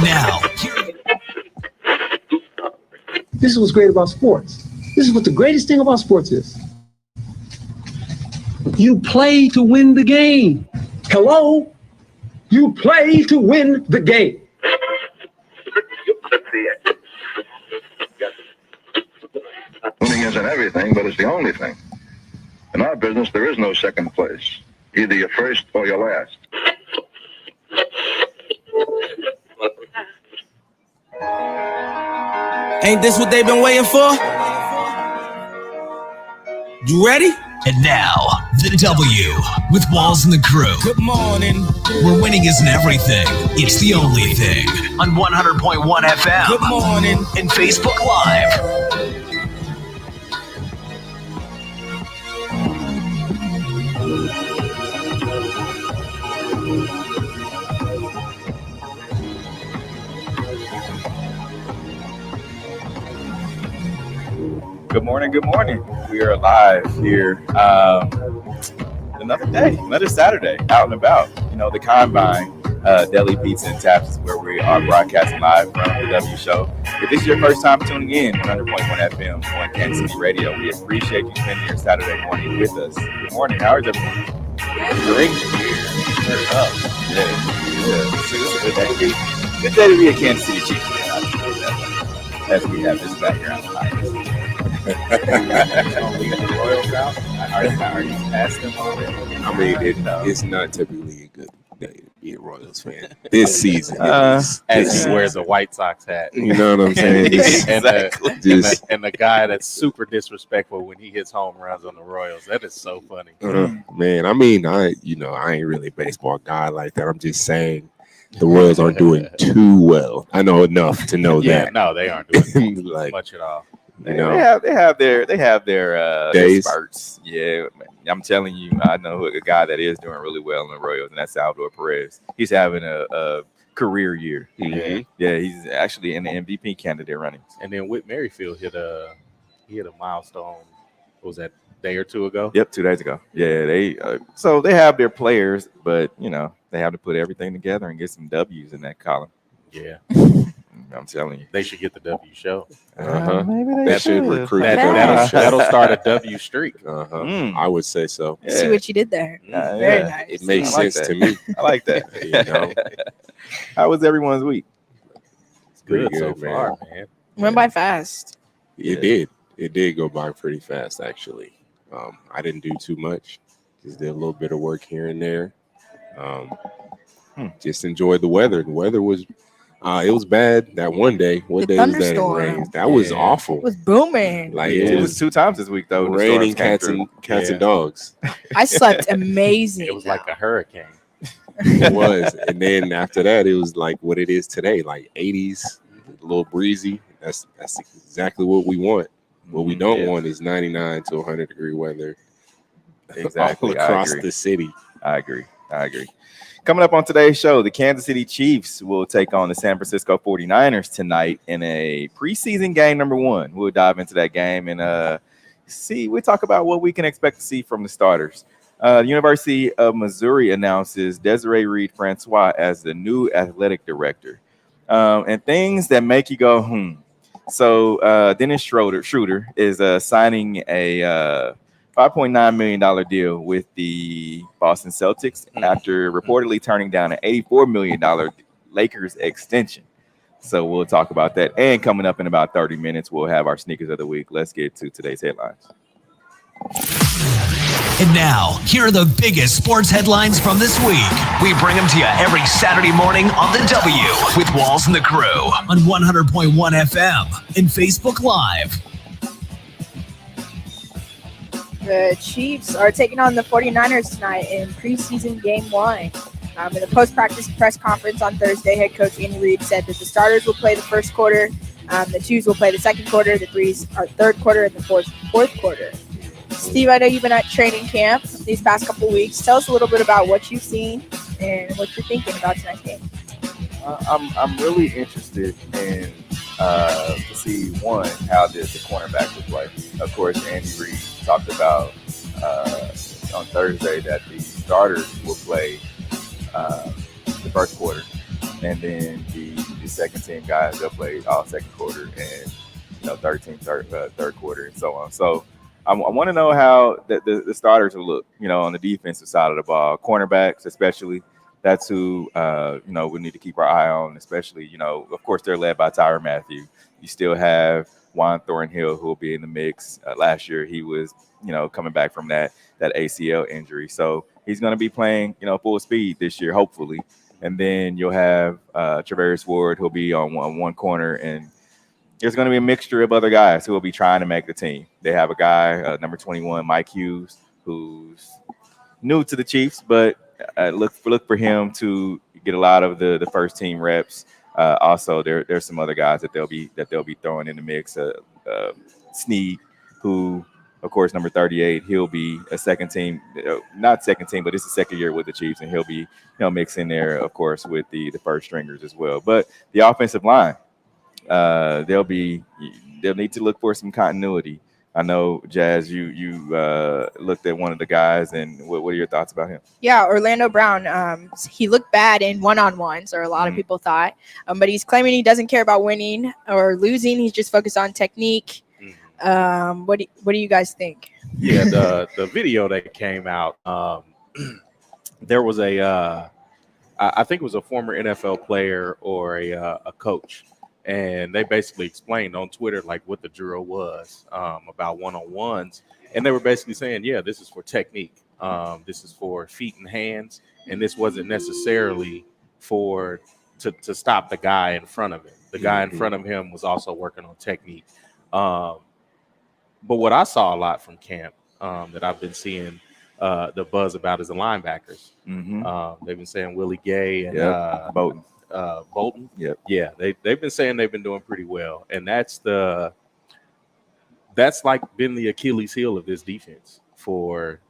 And now, this is what's great about sports. This is what the greatest thing about sports is. You play to win the game. Hello? You play to win the game. Winning isn't everything, but it's the only thing. In our business, there is no second place. Either you're first or you're last. Ain't this what they've been waiting for? You ready? And now, the W with Walls and the Crew. Good morning. Where winning isn't everything, it's the only thing. On 100.1 FM. Good morning. And Facebook Live. Good morning. Good morning. We are live here. Another day, another Saturday, out and about. You know, the Combine, Deli Pizza and Taft is where we are broadcasting live from the W Show. If this is your first time tuning in, 100.1 FM on Kansas City Radio, we appreciate you spending your Saturday morning with us. Good morning. How is everyone? Great. Turn up. Yeah. So this is a good day. Good day to be a Kansas City Chiefs fan, as we have this background behind us. I already passed them already. I mean, it's not typically a good day to be a Royals fan this season. As he wears a White Sox hat. You know what I'm saying? And the guy that's super disrespectful when he hits home runs on the Royals. That is so funny. Man, I mean, I ain't really a baseball guy like that. I'm just saying the Royals aren't doing too well. I know enough to know that. No, they aren't doing much at all. You know, they have their days. spurts. Yeah, I'm telling you, I know a guy that is doing really well in the Royals, and that's Salvador Perez. He's having a career year. Mm-hmm. Yeah, he's actually in the MVP candidate running. And then Whit Merrifield hit a milestone. What was that, a day or two ago? Yep, 2 days ago. Yeah, so they have their players, but you know they have to put everything together and get some W's in that column. Yeah. I'm telling you, they should get the W show. Maybe they should recruit. That'll start a W streak. I would say so. Yeah. See what you did there. Very nice. It makes sense to me. I like that. You know? How was everyone's week? It's good so far, man. Went by fast. It did. It did go by pretty fast, actually. I didn't do too much. Just did a little bit of work here and there. Just enjoyed the weather. The weather was. It was bad that one day. What day was that? It rained. That was awful. It was booming. Like it was 2 times this week though. Raining cats and dogs. I slept amazing. It was like a hurricane. It was, and then after that, it was like what it is today, like 80s, a little breezy. That's exactly what we want. What we don't want is 99 to 100 degree weather. Exactly, all across the city. I agree. Coming up on today's show, the Kansas City Chiefs will take on the San Francisco 49ers tonight in a preseason game number 1. We'll dive into that game and we'll talk about what we can expect to see from the starters. The University of Missouri announces Desiree Reed-Francois as the new athletic director. And things that make you go, So Dennis Schröder is signing a $5.9 million deal with the Boston Celtics after reportedly turning down an $84 million Lakers extension. So we'll talk about that. And coming up in about 30 minutes, we'll have our sneakers of the week. Let's get to today's headlines. And now, here are the biggest sports headlines from this week. We bring them to you every Saturday morning on the W with Walls and the Crew on 100.1 FM and Facebook Live. The Chiefs are taking on the 49ers tonight in preseason game 1. In the post-practice press conference on Thursday, head coach Andy Reid said that the starters will play the first quarter, the twos will play the second quarter, the threes are third quarter, and the fourth quarter. Steve, I know you've been at training camp these past couple of weeks. Tell us a little bit about what you've seen and what you're thinking about tonight's game. I'm really interested in to see how the cornerback will play. Of course, Andy Reid talked about on Thursday that the starters will play the first quarter, and then the second team guys, they'll play all second quarter, and third team third quarter, and so on. So I want to know how the starters will look, on the defensive side of the ball, cornerbacks especially. That's who we need to keep our eye on, especially, of course, they're led by Tyrann Mathieu. You still have Juan Thornhill, who will be in the mix. Last year, he was, coming back from that ACL injury. So he's going to be playing, full speed this year, hopefully. And then you'll have Travarius Ward, who'll be on one corner. And there's going to be a mixture of other guys who will be trying to make the team. They have a guy, number 21, Mike Hughes, who's new to the Chiefs, but look for him to get a lot of the first team reps. Also, there's some other guys that they'll be throwing in the mix. Snead, who, of course, number 38, he'll be a second team, not second team, but it's the second year with the Chiefs, and he'll be mixing there, of course, with the first stringers as well. But the offensive line, they'll need to look for some continuity. I know, Jazz, you looked at one of the guys, and what are your thoughts about him? Yeah, Orlando Brown. He looked bad in one-on-ones, or a lot of people thought. But he's claiming he doesn't care about winning or losing. He's just focused on technique. What do you guys think? Yeah, the video that came out, there was I think it was a former NFL player or a coach. And they basically explained on Twitter like what the drill was about one-on-ones, and they were basically saying, yeah, this is for technique, this is for feet and hands, and this wasn't necessarily to stop the guy in front of him. The guy in front of him was also working on technique. But what I saw a lot from camp that I've been seeing the buzz about is the linebackers. They've been saying Willie Gay and Bolton. Yeah, they've been saying they've been doing pretty well, and that's like been the Achilles heel of this defense for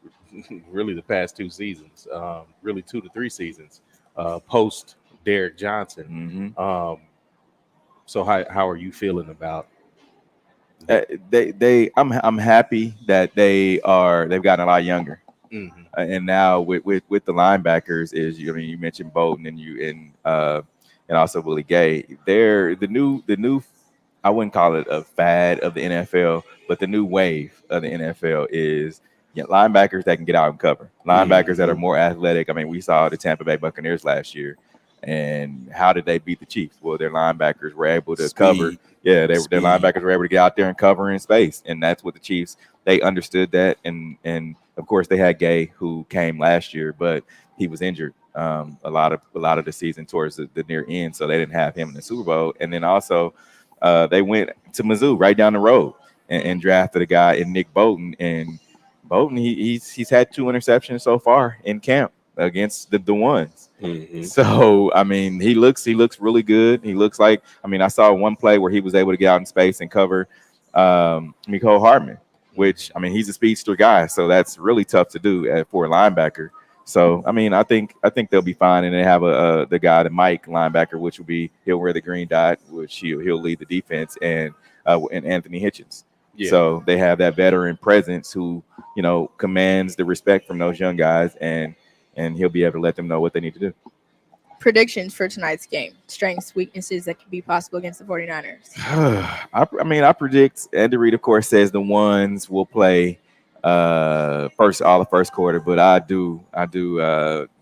really the past 2 seasons, really 2 to 3 seasons, post Derek Johnson. So how are you feeling about? I'm happy that they've gotten a lot younger. And now with the linebackers you mentioned Bolton and also Willie Gay. They're the new I wouldn't call it a fad of the NFL, but the new wave of the NFL is linebackers that can get out and cover. Linebackers that are more athletic. I mean, we saw the Tampa Bay Buccaneers last year, and how did they beat the Chiefs? Well, their linebackers were able to cover. Yeah, their linebackers were able to get out there and cover in space, and that's what the Chiefs, they understood that, and of course they had Gay, who came last year, but he was injured a lot of the season towards the near end, so they didn't have him in the Super Bowl. And then also they went to Mizzou right down the road and drafted a guy in Nick Bolton, and Bolton he's had 2 interceptions so far in camp against the ones. So I mean, he looks really good. He looks like, I mean, I saw one play where he was able to get out in space and cover Mecole Hardman, which, I mean, he's a speedster guy, so that's really tough to do for a linebacker. So I mean, I think they'll be fine, and they have the guy, the Mike linebacker, which will be, he'll wear the green dot, which he'll lead the defense, and Anthony Hitchens. So they have that veteran presence who commands the respect from those young guys, and he'll be able to let them know what they need to do. Predictions for tonight's game, strengths, weaknesses that could be possible against the 49ers. I predict, Andy Reid, of course, says the ones will play all the first quarter, but I do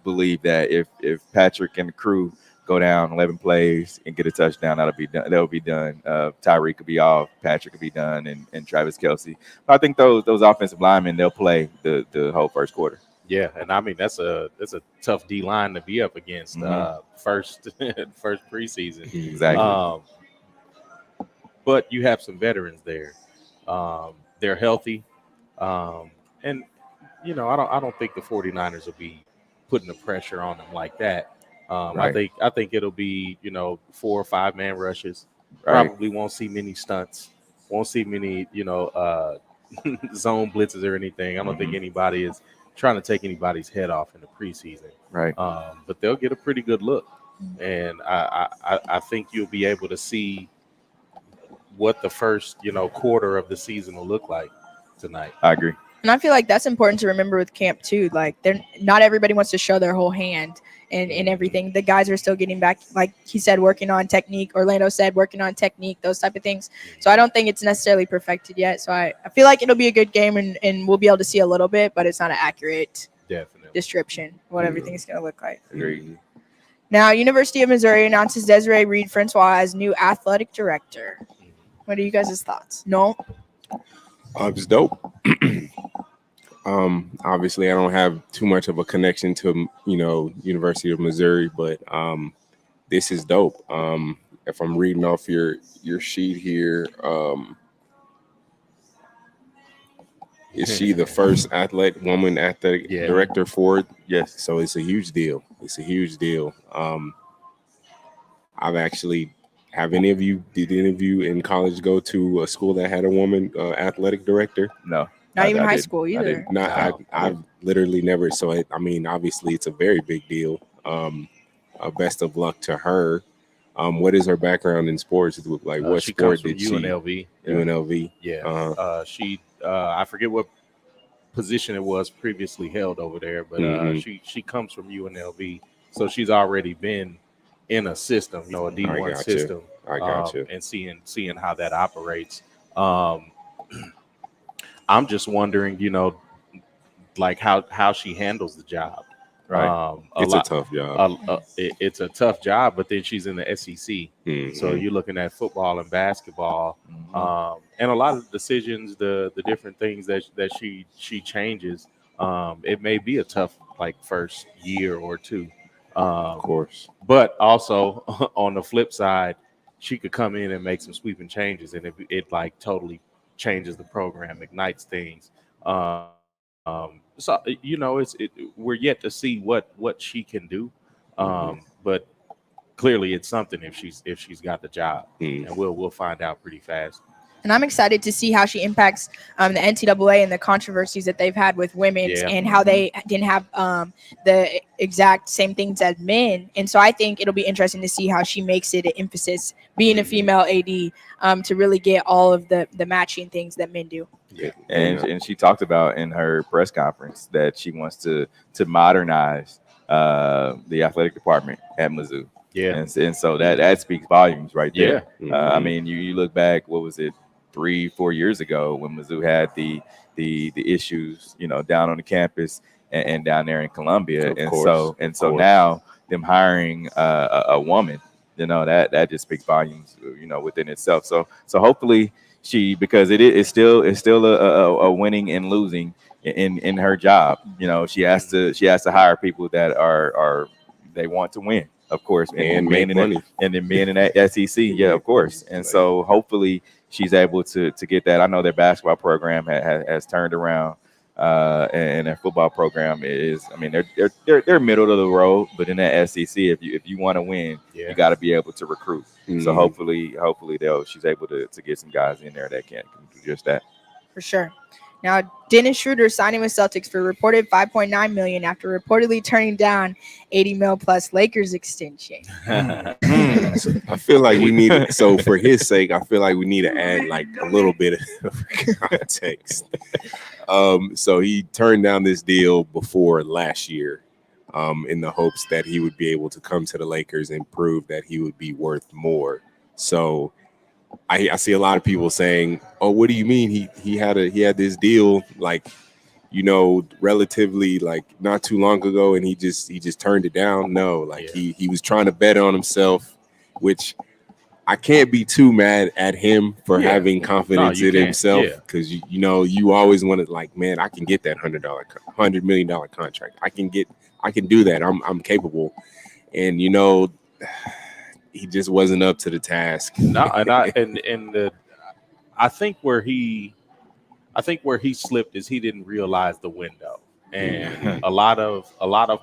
believe that if Patrick and the crew go down 11 plays and get a touchdown, that'll be done. Tyreek could be off, Patrick could be done, and Travis Kelce. I think those offensive linemen, they'll play the whole first quarter. Yeah, and I mean that's a tough D line to be up against first preseason. Exactly. But you have some veterans there. They're healthy. And I don't think the 49ers will be putting the pressure on them like that. Right. I think it'll be 4 or 5 man rushes. Right. Probably won't see many stunts. Won't see many zone blitzes or anything. I don't think anybody is trying to take anybody's head off in the preseason. Right. But they'll get a pretty good look, and I think you'll be able to see what the first quarter of the season will look like tonight. I agree. And I feel like that's important to remember with camp too. Like, not everybody wants to show their whole hand and everything. The guys are still getting back, like he said, working on technique. Orlando said working on technique, those type of things. So I don't think it's necessarily perfected yet. So I feel like it'll be a good game and we'll be able to see a little bit, but it's not an accurate description of what everything's going to look like. Agreed. Now, University of Missouri announces Desiree Reed-Francois as new athletic director. What are you guys' thoughts? No? It's dope. Obviously, I don't have too much of a connection to, University of Missouri, but this is dope. If I'm reading off your sheet here, is she the first woman athletic director for it? Yes. So it's a huge deal. I've actually did any of you in college go to a school that had a woman athletic director? No. Not even high school either. I've literally never. So obviously it's a very big deal. Best of luck to her. What is her background in sports? Like what she sport comes did from she? UNLV. UNLV. Yeah. She I forget what position it was previously held over there, but she comes from UNLV, so she's already been in a system, a D1 system. I got you. And seeing how that operates. I'm just wondering, like how she handles the job. Right. It's a tough job. It's a tough job, but then she's in the SEC. So you're looking at football and basketball, and a lot of decisions, the different things that she changes. It may be a tough first year or two. Of course. But also on the flip side, she could come in and make some sweeping changes, and it totally changes the program, ignites things. So we're yet to see what she can do, but clearly it's something if she's got the job, and we'll find out pretty fast. And I'm excited to see how she impacts the NCAA and the controversies that they've had with women's and how they didn't have the exact same things as men. And so I think it'll be interesting to see how she makes it an emphasis, being a female AD, to really get all of the matching things that men do. Yeah. And she talked about in her press conference that she wants to modernize the athletic department at Mizzou. Yeah. And so that speaks volumes right there. Yeah. I mean, you look back, what was it, 3-4 years ago when Mizzou had the issues, down on the campus and down there in Columbia. So now them hiring a woman, that just speaks volumes, within itself. So hopefully because it is still a winning and losing in her job. She has to hire people that are they want to win, of course, and make money, and then being in that SEC, yeah, of course. And so hopefully she's able to get that. I know their basketball program has turned around, and their football program is. I mean, they're middle of the road, but in that SEC, if you want to win, you got to be able to recruit. So hopefully she's able to get some guys in there that can do just that. For sure. Now, Dennis Schröder signing with Celtics for reported $5.9 million after reportedly turning down $80 million plus Lakers extension. I feel like we need so for his sake, I feel like we need to add a little bit of context. So he turned down this deal before last year, in the hopes that he would be able to come to the Lakers and prove that he would be worth more. So I see a lot of people saying, "Oh, what do you mean he had this deal relatively not too long ago, and he just turned it down?" No, he was trying to bet on himself, which I can't be too mad at him for having confidence in himself, because you always want to man, I can get that $100 million contract. I can do that. I'm capable, and he just wasn't up to the task. No, I think where he slipped is he didn't realize the window. And a lot of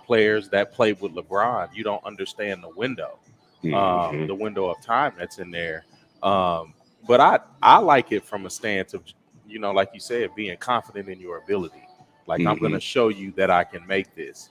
players that play with LeBron, you don't understand the window, the window of time that's in there. But I like it from a stance of, like you said, being confident in your ability. I'm going to show you that I can make this.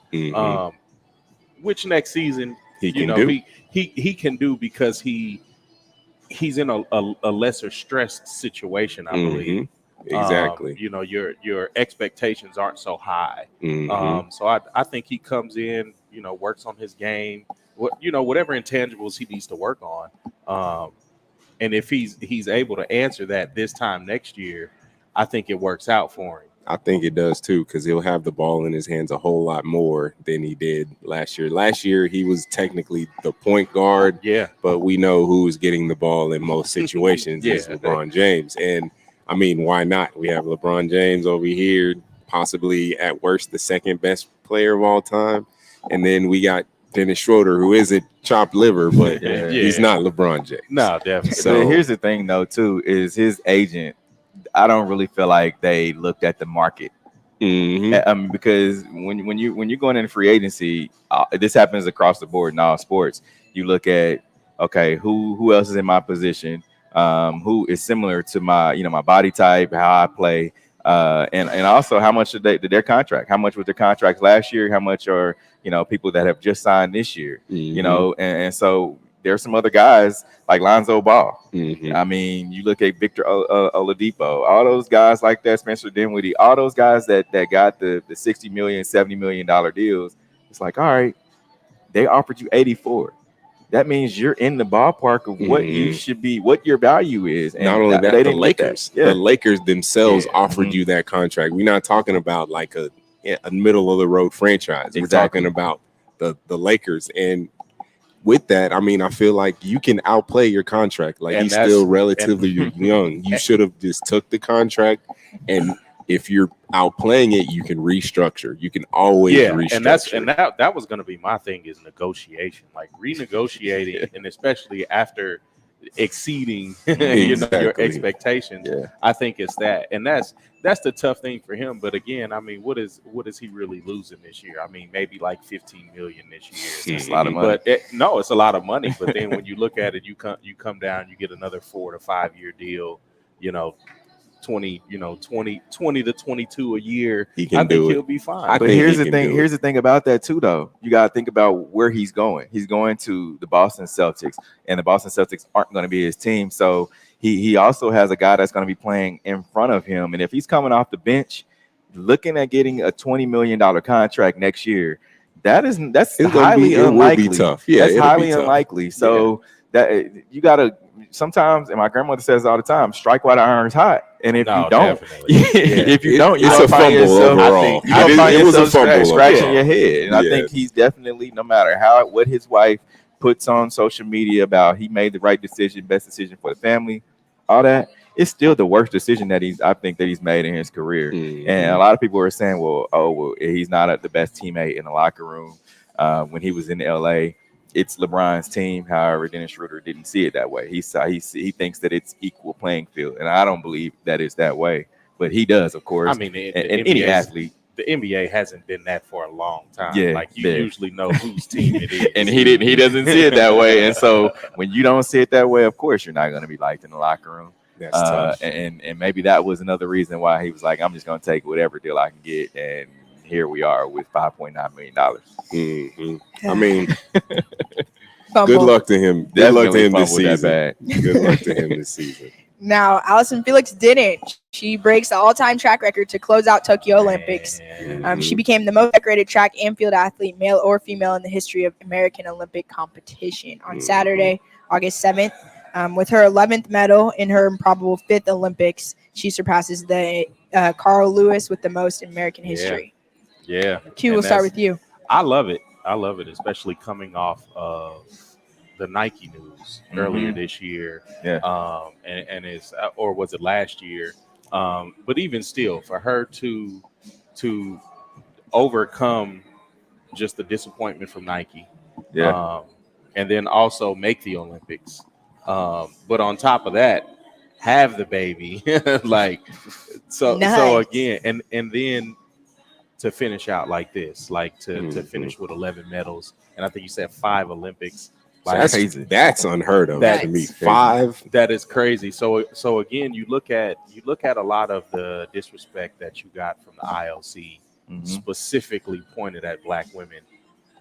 Which next season he can do because he's in a lesser stressed situation, I believe. Exactly. You know, your expectations aren't so high. Mhm. So I think he comes in, you know, works on his game, whatever intangibles he needs to work on. And if he's able to answer that this time next year, I think it works out for him. I think it does too, because he'll have the ball in his hands a whole lot more than he did last year. Last year, he was technically the point guard, Yeah. but we know who's getting the ball in most situations is LeBron James. And I mean, why not? We have LeBron James over here, possibly at worst the second best player of all time. And then we got Dennis Schroeder, who isn't chopped liver, but he's not LeBron James. No, definitely. So here's the thing, though, too, is his agent. I don't really feel like they looked at the market. Because when you're going into free agency, this happens across the board in all sports. You look at, okay, who else is in my position, who is similar to my my body type, how I play, and also how much did their contract, how much was their contracts last year, how much are people that have just signed this year, and so there's some other guys like Lonzo Ball. I mean, you look at Victor Oladipo, all those guys like that, Spencer Dinwiddie, all those guys that got the $60 million, $70 million deals. It's like, all right, they offered you 84. That means you're in the ballpark of what you should be, what your value is. And not only that, the Lakers, the Lakers themselves offered you that contract. We're not talking about like a middle of the road franchise. We're talking about the Lakers. And with that, I mean, I feel like you can outplay your contract. Like, he's still relatively young. You should have just took the contract, and if you're outplaying it, you can restructure. You can always restructure. And that was going to be my thing, is negotiation, like renegotiating, and especially after exceeding your expectations. I think it's that, and that's the tough thing for him. But again, I mean, what is he really losing this year? I mean, maybe like $15 million this year. It's a lot of money. But it's a lot of money. But then when you look at it, you come down, you get another 4 to 5 year deal. 20 to 22 a year. He'll be fine. But here's the thing. Here's the thing about that too, though. You got to think about where he's going. He's going to the Boston Celtics, and the Boston Celtics aren't going to be his team. So he also has a guy that's going to be playing in front of him. And if he's coming off the bench, looking at getting a $20 million contract next year, that's highly unlikely. It will be tough. That's highly unlikely. So that you got to. Sometimes, and my grandmother says all the time, strike while the iron's hot. And if you don't, if you don't, it's a fumble overall. It was a fumble, scratching your head. And I think he's definitely, no matter what his wife puts on social media about he made the right decision, best decision for the family, all that, it's still the worst decision that he's made in his career. And a lot of people are saying, well, he's not the best teammate in the locker room. When he was in LA, it's LeBron's team. However, Dennis Schroeder didn't see it that way. He thinks that it's equal playing field, and I don't believe that it's that way. But he does, of course. I mean, any athlete. The NBA hasn't been that for a long time. Like, you usually know whose team it is. And he doesn't see it that way. And so when you don't see it that way, of course you're not going to be liked in the locker room. That's tough. And maybe that was another reason why he was like, I'm just going to take whatever deal I can get. And here we are with $5.9 million. I mean, good luck to him. Good luck to him this season. Good luck to him this season. Now, Allison Felix didn't. She breaks the all-time track record to close out Tokyo Olympics. She became the most decorated track and field athlete, male or female, in the history of American Olympic competition. On Saturday, August 7th, with her 11th medal in her improbable 5th Olympics, she surpasses the Carl Lewis with the most in American history. Q, we'll start with you. I love it, especially coming off of the Nike news earlier this year. And it's, or was it last year? But even still, for her to overcome just the disappointment from Nike, and then also make the Olympics, but on top of that, have the baby, so again, and then to finish out like this, to finish with 11 medals, and I think you said 5 Olympics. That's crazy. That's unheard of to me. 5. That is crazy. So again, you look at a lot of the disrespect that you got from the IOC, specifically pointed at Black women,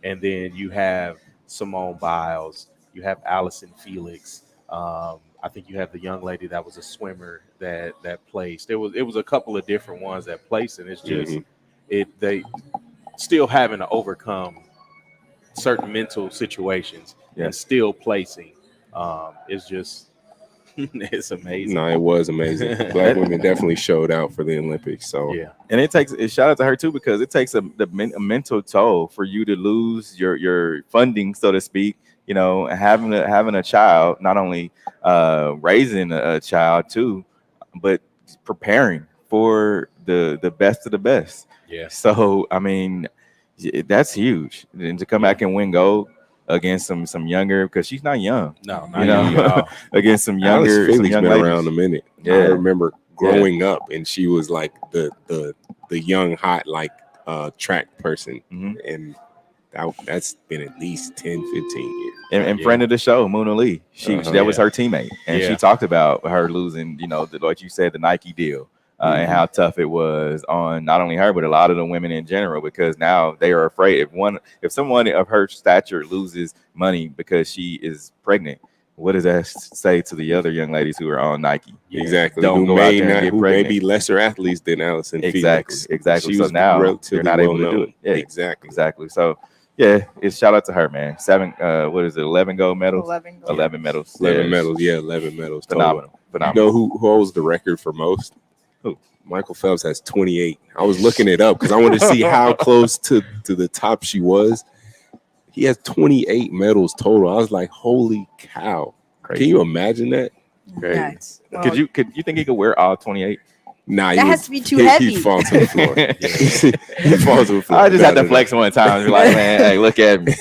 and then you have Simone Biles, you have Allison Felix, I think you have the young lady that was a swimmer that placed. It was a couple of different ones that placed, and it's just they still having to overcome certain mental situations and still placing. It's just it's amazing. No, it was amazing. Black women definitely showed out for the Olympics. So yeah, and it shout out to her too, because it takes a mental toll for you to lose your funding, so to speak. You know, having a child, not only raising a child too, but preparing for the best of the best. Yeah. So I mean, that's huge. And to come back and win gold against some younger, because she's not young. No, not young at all. Against some younger, Alice some Finley's young been ladies. around a minute. Yeah. I remember growing up, and she was like the young hot track person, and that's been at least 10, 15 years. And friend of the show, Mona Lee, that was her teammate, and she talked about her losing, like you said, the Nike deal, and how tough it was on not only her but a lot of the women in general, because now they are afraid if someone of her stature loses money because she is pregnant. What does that say to the other young ladies who are on Nike? Exactly. Don't go out there and get who pregnant. may be lesser athletes than Allison Felix. Exactly. She So was now relatively you're not able to well-known. do it. Yeah, Exactly. So yeah, it's shout out to her, man. 11 gold medals? 11 gold. 11 medals. 11 medals. Yeah, 11 medals. Phenomenal. You know who holds the record for most? Who? Michael Phelps has 28. I was looking it up because I wanted to see how close to the top she was. He has 28 medals total. I was like, holy cow. Crazy. Can you imagine that? Crazy. Nuts. Well, Could you think he could wear all 28? Nah, That has to be too heavy. He'd fall to the floor. He falls to the floor. I just had to flex one time and be like, man, hey, look at me.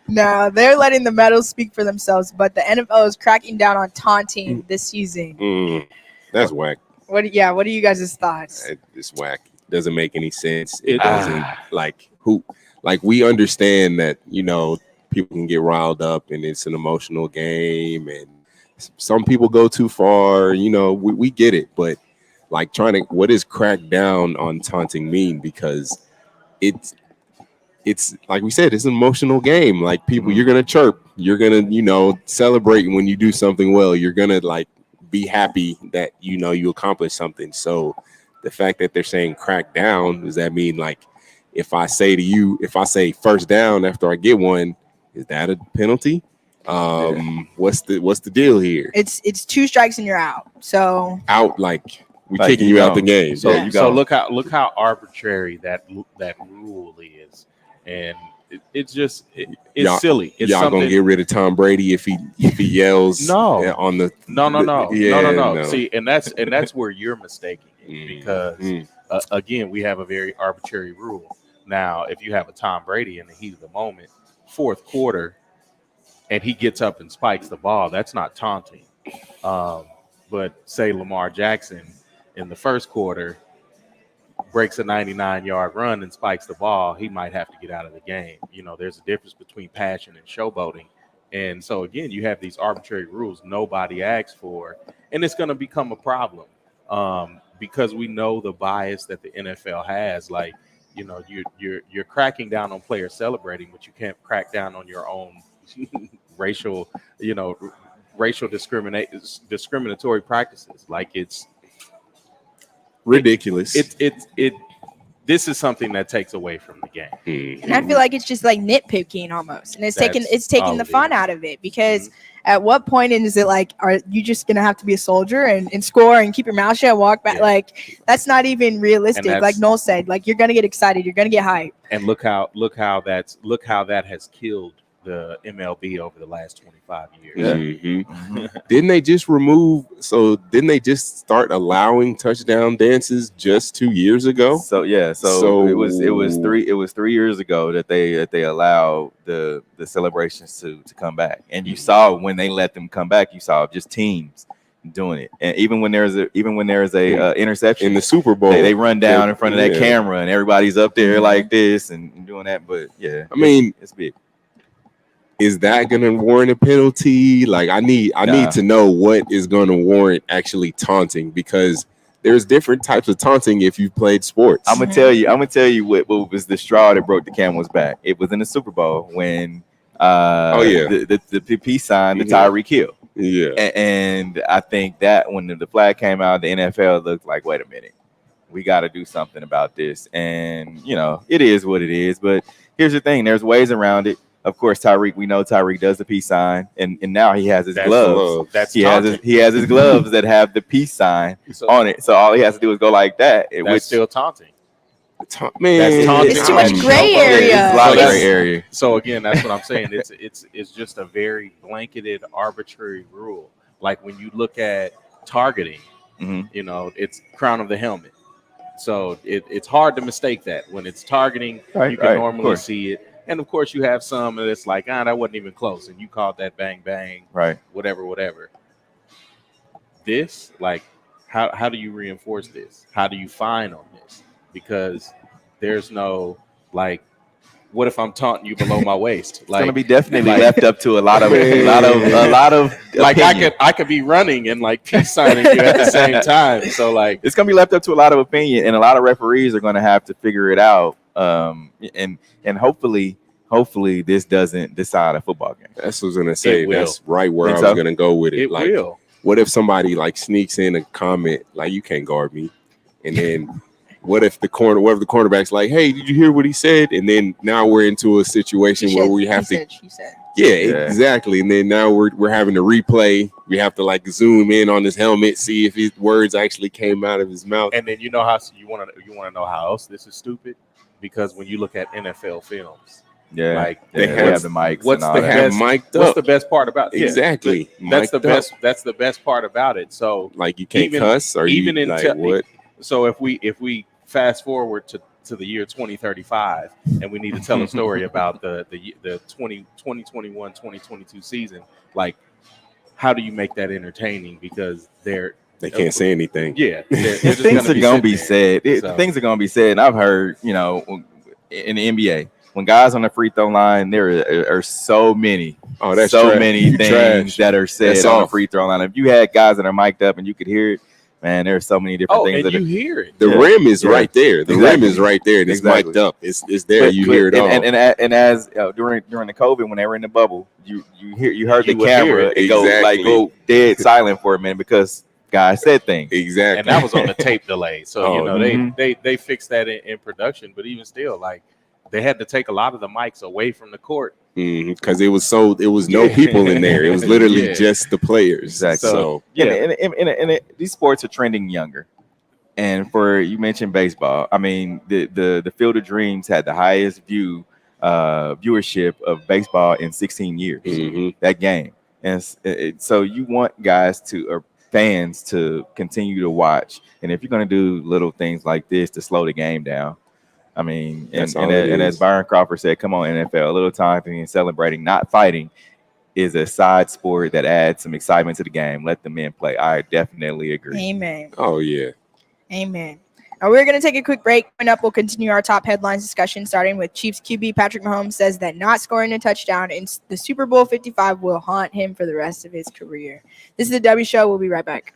No, they're letting the medals speak for themselves, but the NFL is cracking down on taunting this season. That's whack. What are you guys' thoughts? It's whack. Doesn't make any sense. It doesn't we understand that, people can get riled up and it's an emotional game and some people go too far, we get it, but what does crack down on taunting mean? Because it's like we said, it's an emotional game. Like people, you're gonna chirp, you're gonna, celebrate when you do something well. You're gonna be happy that you accomplished something. So the fact that they're saying crack down, does that mean if I say first down after I get one, is that a penalty? What's the deal here? It's 2 strikes and you're out. So out we kicking you out the game. So look how arbitrary that rule is, and it's silly. It's y'all gonna get rid of Tom Brady if he yells on the no. See, and that's where you're mistaken because again, we have a very arbitrary rule. Now, if you have a Tom Brady in the heat of the moment, fourth quarter, and he gets up and spikes the ball, that's not taunting. But say Lamar Jackson in the first quarter breaks a 99-yard run and spikes the ball, he might have to get out of the game. There's a difference between passion and showboating. And so, again, you have these arbitrary rules nobody asked for, and it's going to become a problem because we know the bias that the NFL has. You're cracking down on players celebrating, but you can't crack down on your own racial discriminatory practices. It's ridiculous. This is something that takes away from the game. And I feel like it's just nitpicking almost, and it's taking the fun out of it, because at what point is it are you just gonna have to be a soldier and score and keep your mouth shut and walk back? That's not even realistic. Like Noel said, you're gonna get excited, you're gonna get hyped. And look how that has killed the MLB over the last 25 years. Didn't they just start allowing touchdown dances just 2 years ago? So it was 3 years ago that they allowed the celebrations to come back. And you saw when they let them come back, you saw just teams doing it. And even when there's a interception in the Super Bowl, they run down in front of that camera and everybody's up there like this and doing that. But it's big. Is that going to warrant a penalty? I need to know what is going to warrant actually taunting, because there's different types of taunting if you've played sports. I'm gonna tell you what was the straw that broke the camel's back. It was in the Super Bowl when the peace sign to Tyreek Hill. Yeah. And I think that when the flag came out, the NFL looked like, wait a minute, we got to do something about this. And, it is what it is. But here's the thing. There's ways around it. Of course, we know Tyreek does the peace sign. And now he has his gloves. That's he has his gloves that have the peace sign on it. So all he has to do is go like that. That's still taunting. Man, it's too much gray area. It's a lot of gray area. So again, that's what I'm saying. It's just a very blanketed, arbitrary rule. Like when you look at targeting, it's crown of the helmet. So it's hard to mistake that. When it's targeting, you can normally see it. And of course, you have some that's like, that wasn't even close, and you called that bang bang, right? Whatever. This, like, how do you reinforce this? How do you fine on this? Because there's no, like, what if I'm taunting you below my waist? Like, it's gonna be definitely left up to a lot of like I could be running and like peace signing you at the same time. So like it's gonna be left up to a lot of opinion, and a lot of referees are gonna have to figure it out. And hopefully this doesn't decide a football game. That's what I was gonna say. That's right where I was gonna go with it. It like, will. What if somebody like sneaks in a comment like, you can't guard me, and then what if the cornerback's like, hey, did you hear what he said? And then now we're into a situation where we have to. Yeah, exactly. And then now we're having to replay. We have to like zoom in on his helmet, see if his words actually came out of his mouth. And then you know how you want to know how else this is stupid, because when you look at NFL films, like they have the mics. What's the best part about it? Exactly. That's the best. That's the best part about it. So like you can't cuss or even you, in like, what? So if we fast forward to the year 2035 and we need to tell a story about the 2021-2022 season, like how do you make that entertaining? Because they can't say anything. Yeah, things are gonna be said. Things are gonna be said. And I've heard, in the NBA, when guys on the free throw line, there are so many, many things that are said on the free throw line. If you had guys that are mic'd up and you could hear it, man, there's so many different things. And you hear it. The rim is right there. The rim is right there. And it's mic'd up. It's there. You hear it all. And as during the COVID, when they were in the bubble, you heard the camera go dead silent for a minute because guys said things. Exactly. And that was on the tape delay. So they fixed that in production. But even still, like, they had to take a lot of the mics away from the court because it was no people in there. It was literally just the players. Exactly. So these sports are trending younger. And you mentioned baseball. I mean, the Field of Dreams had the highest viewership of baseball in 16 years. That game, and so you want fans to continue to watch. And if you're going to do little things like this to slow the game down. I mean, and as Byron Crawford said, come on, NFL, a little taunting and celebrating, not fighting, is a side sport that adds some excitement to the game. Let the men play. I definitely agree. Amen. Oh, yeah. Amen. Now we're going to take a quick break. Coming up, we'll continue our top headlines discussion, starting with Chiefs QB Patrick Mahomes says that not scoring a touchdown in the Super Bowl 55 will haunt him for the rest of his career. This is the W Show. We'll be right back.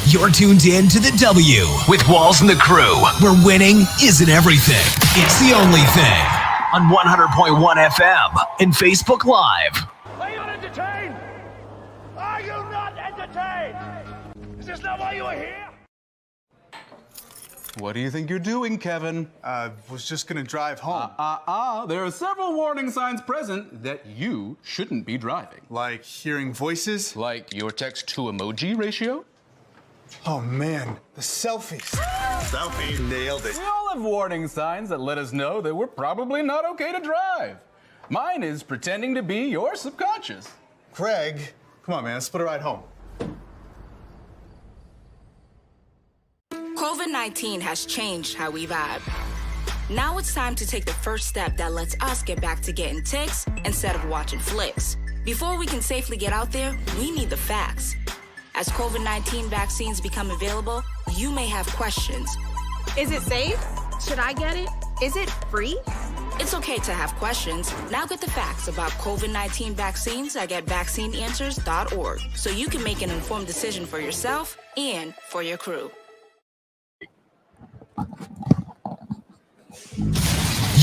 You're tuned in to the W with Walls and the Crew, where winning isn't everything. It's the only thing. On 100.1 FM and Facebook Live. Are you not entertained? Are you not entertained? Is this not why you are here? What do you think you're doing, Kevin? Was just gonna drive home. There are several warning signs present that you shouldn't be driving. Like hearing voices? Like your text-to-emoji ratio? Oh man, the selfies. Selfie nailed it. We all have warning signs that let us know that we're probably not okay to drive. Mine is pretending to be your subconscious. Craig, come on man, let's split a ride home. COVID-19 has changed how we vibe. Now it's time to take the first step that lets us get back to getting ticks instead of watching flicks. Before we can safely get out there, we need the facts. As COVID-19 vaccines become available, you may have questions. Is it safe? Should I get it? Is it free? It's okay to have questions. Now get the facts about COVID-19 vaccines at getvaccineanswers.org so you can make an informed decision for yourself and for your crew.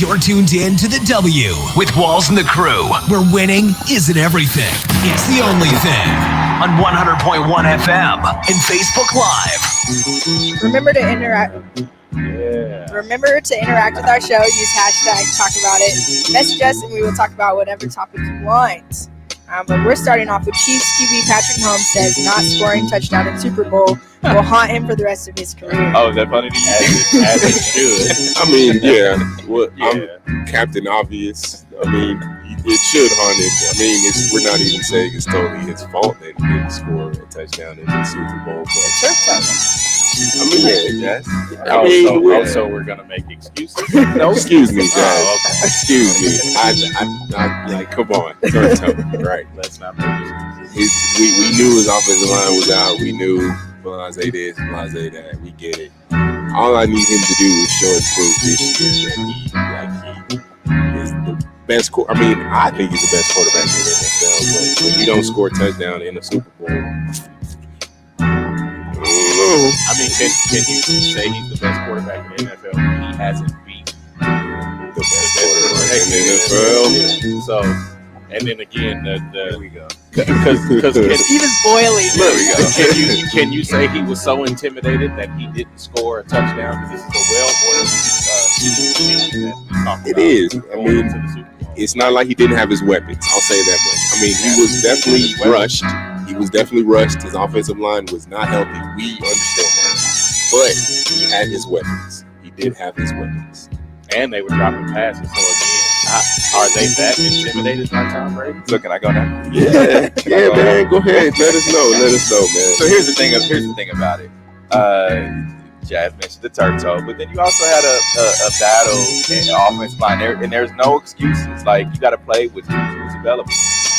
You're tuned in to the W with Walls and the Crew, where winning isn't everything. It's the only thing. On 100.1 FM and Facebook Live. Remember to interact. Remember to interact with our show. Use hashtag talk about it. Message us and we will talk about whatever topic you want. But we're starting off with Chiefs QB Patrick Mahomes says not scoring touchdown in Super Bowl will haunt him for the rest of his career. Oh, is that funny to you? As it should. I mean, yeah. I'm Captain Obvious. I mean, it should haunt him. I mean, we're not even saying it's totally his fault that he didn't score a touchdown in the Super Bowl. But I mean, yeah, Also, we're gonna make excuses. No, excuse me, guys. Oh, okay. Excuse me. I like, come on, right? Let's not make excuses. We knew his offensive line was out. We knew blase this, blase that. We get it. All I need him to do is show and prove this year that he is the best. I mean, I think he's the best quarterback in the NFL. But when you don't score a touchdown in a Super Bowl. I mean, can you say he's the best quarterback in the NFL when he hasn't beat the best quarterback in the NFL? So, and then again, there we go. He Because was boiling. There we go. Can you say he was so intimidated that he didn't score a touchdown? Because this is a well-oiled team that we talked about. It is. I mean, it's not like he didn't have his weapons. I'll say that much. I mean, he was definitely rushed. He was definitely rushed. His offensive line was not healthy. We understand that. But he had his weapons. He did have his weapons. And they were dropping passes. So again, are they that intimidated by Tom Brady? So can I go now? Yeah, man. Go ahead. Let us know. Let us know, man. So here's the thing about it. Jazz mentioned the turf toe, but then you also had a battle in the offensive line there, and there's no excuses. Like, you got to play with who's available,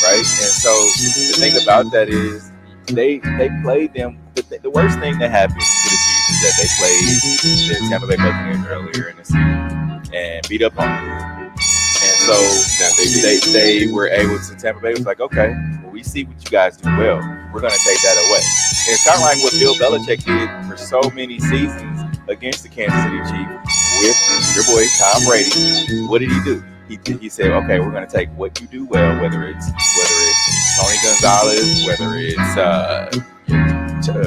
right? And so the thing about that is they played them. The worst thing that happened to the Chiefs is that they played the Tampa Bay Buccaneers earlier in the season and beat up on them. And so they were able to. Tampa Bay was like, okay, well, we see what you guys do well. We're going to take that away. And it's kind of like what Bill Belichick did for so many seasons against the Kansas City Chiefs with your boy Tom Brady. What did he do? He said, okay, we're going to take what you do well, whether it's Tony Gonzalez, whether it's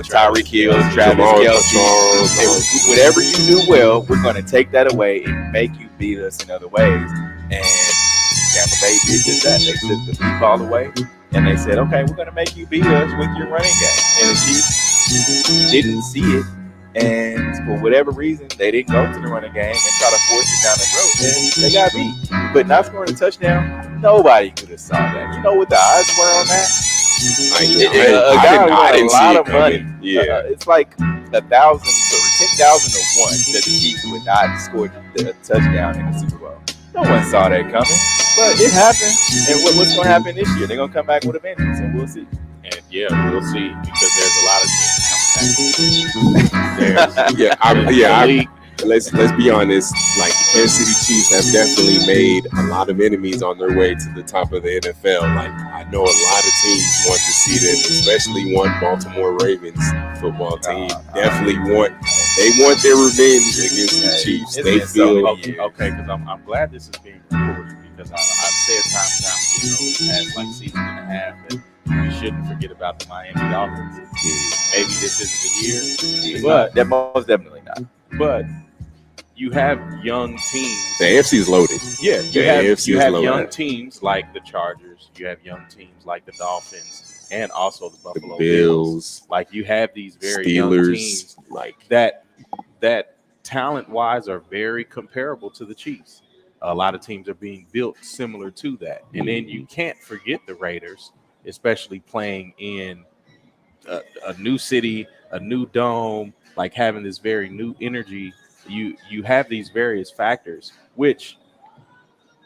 Tyreek Hill, Travis Kelce, whatever you do well, we're going to take that away and make you beat us in other ways. And Tampa Bay did just that. They took the deep ball away and they said, okay, we're going to make you beat us with your running game. And the Chiefs didn't see it. And for whatever reason, they didn't go to the running game and try to force it down the throat. And they got beat. But not scoring a touchdown, nobody could have saw that. You know what the odds were on that? A guy won a lot of money. Yeah, it's like 1,000 to 10,000 to 1 that the Chiefs would not score a touchdown in the Super Bowl. No one saw that coming, but it happened. And what's going to happen this year? They're going to come back with a vengeance, and we'll see. And yeah, we'll see, because there's a lot of teams coming back. Let's be honest. Like, the Kansas City Chiefs have definitely made a lot of enemies on their way to the top of the NFL. Like, I know a lot of teams want to see them, especially one Baltimore Ravens football team. Definitely want their revenge against the Chiefs. They feel okay, because I'm glad this is being recorded, because I've said time and time again over the past like season and a half that we shouldn't forget about the Miami Dolphins. Maybe this isn't the year, but they're most definitely not. But you have young teams. The AFC is loaded. Yeah, you have young teams like the Chargers. You have young teams like the Dolphins, and also the Buffalo Bills. Like, you have these very young teams like that talent-wise are very comparable to the Chiefs. A lot of teams are being built similar to that, and then you can't forget the Raiders, especially playing in a new city, a new dome, like having this very new energy. You have these various factors, which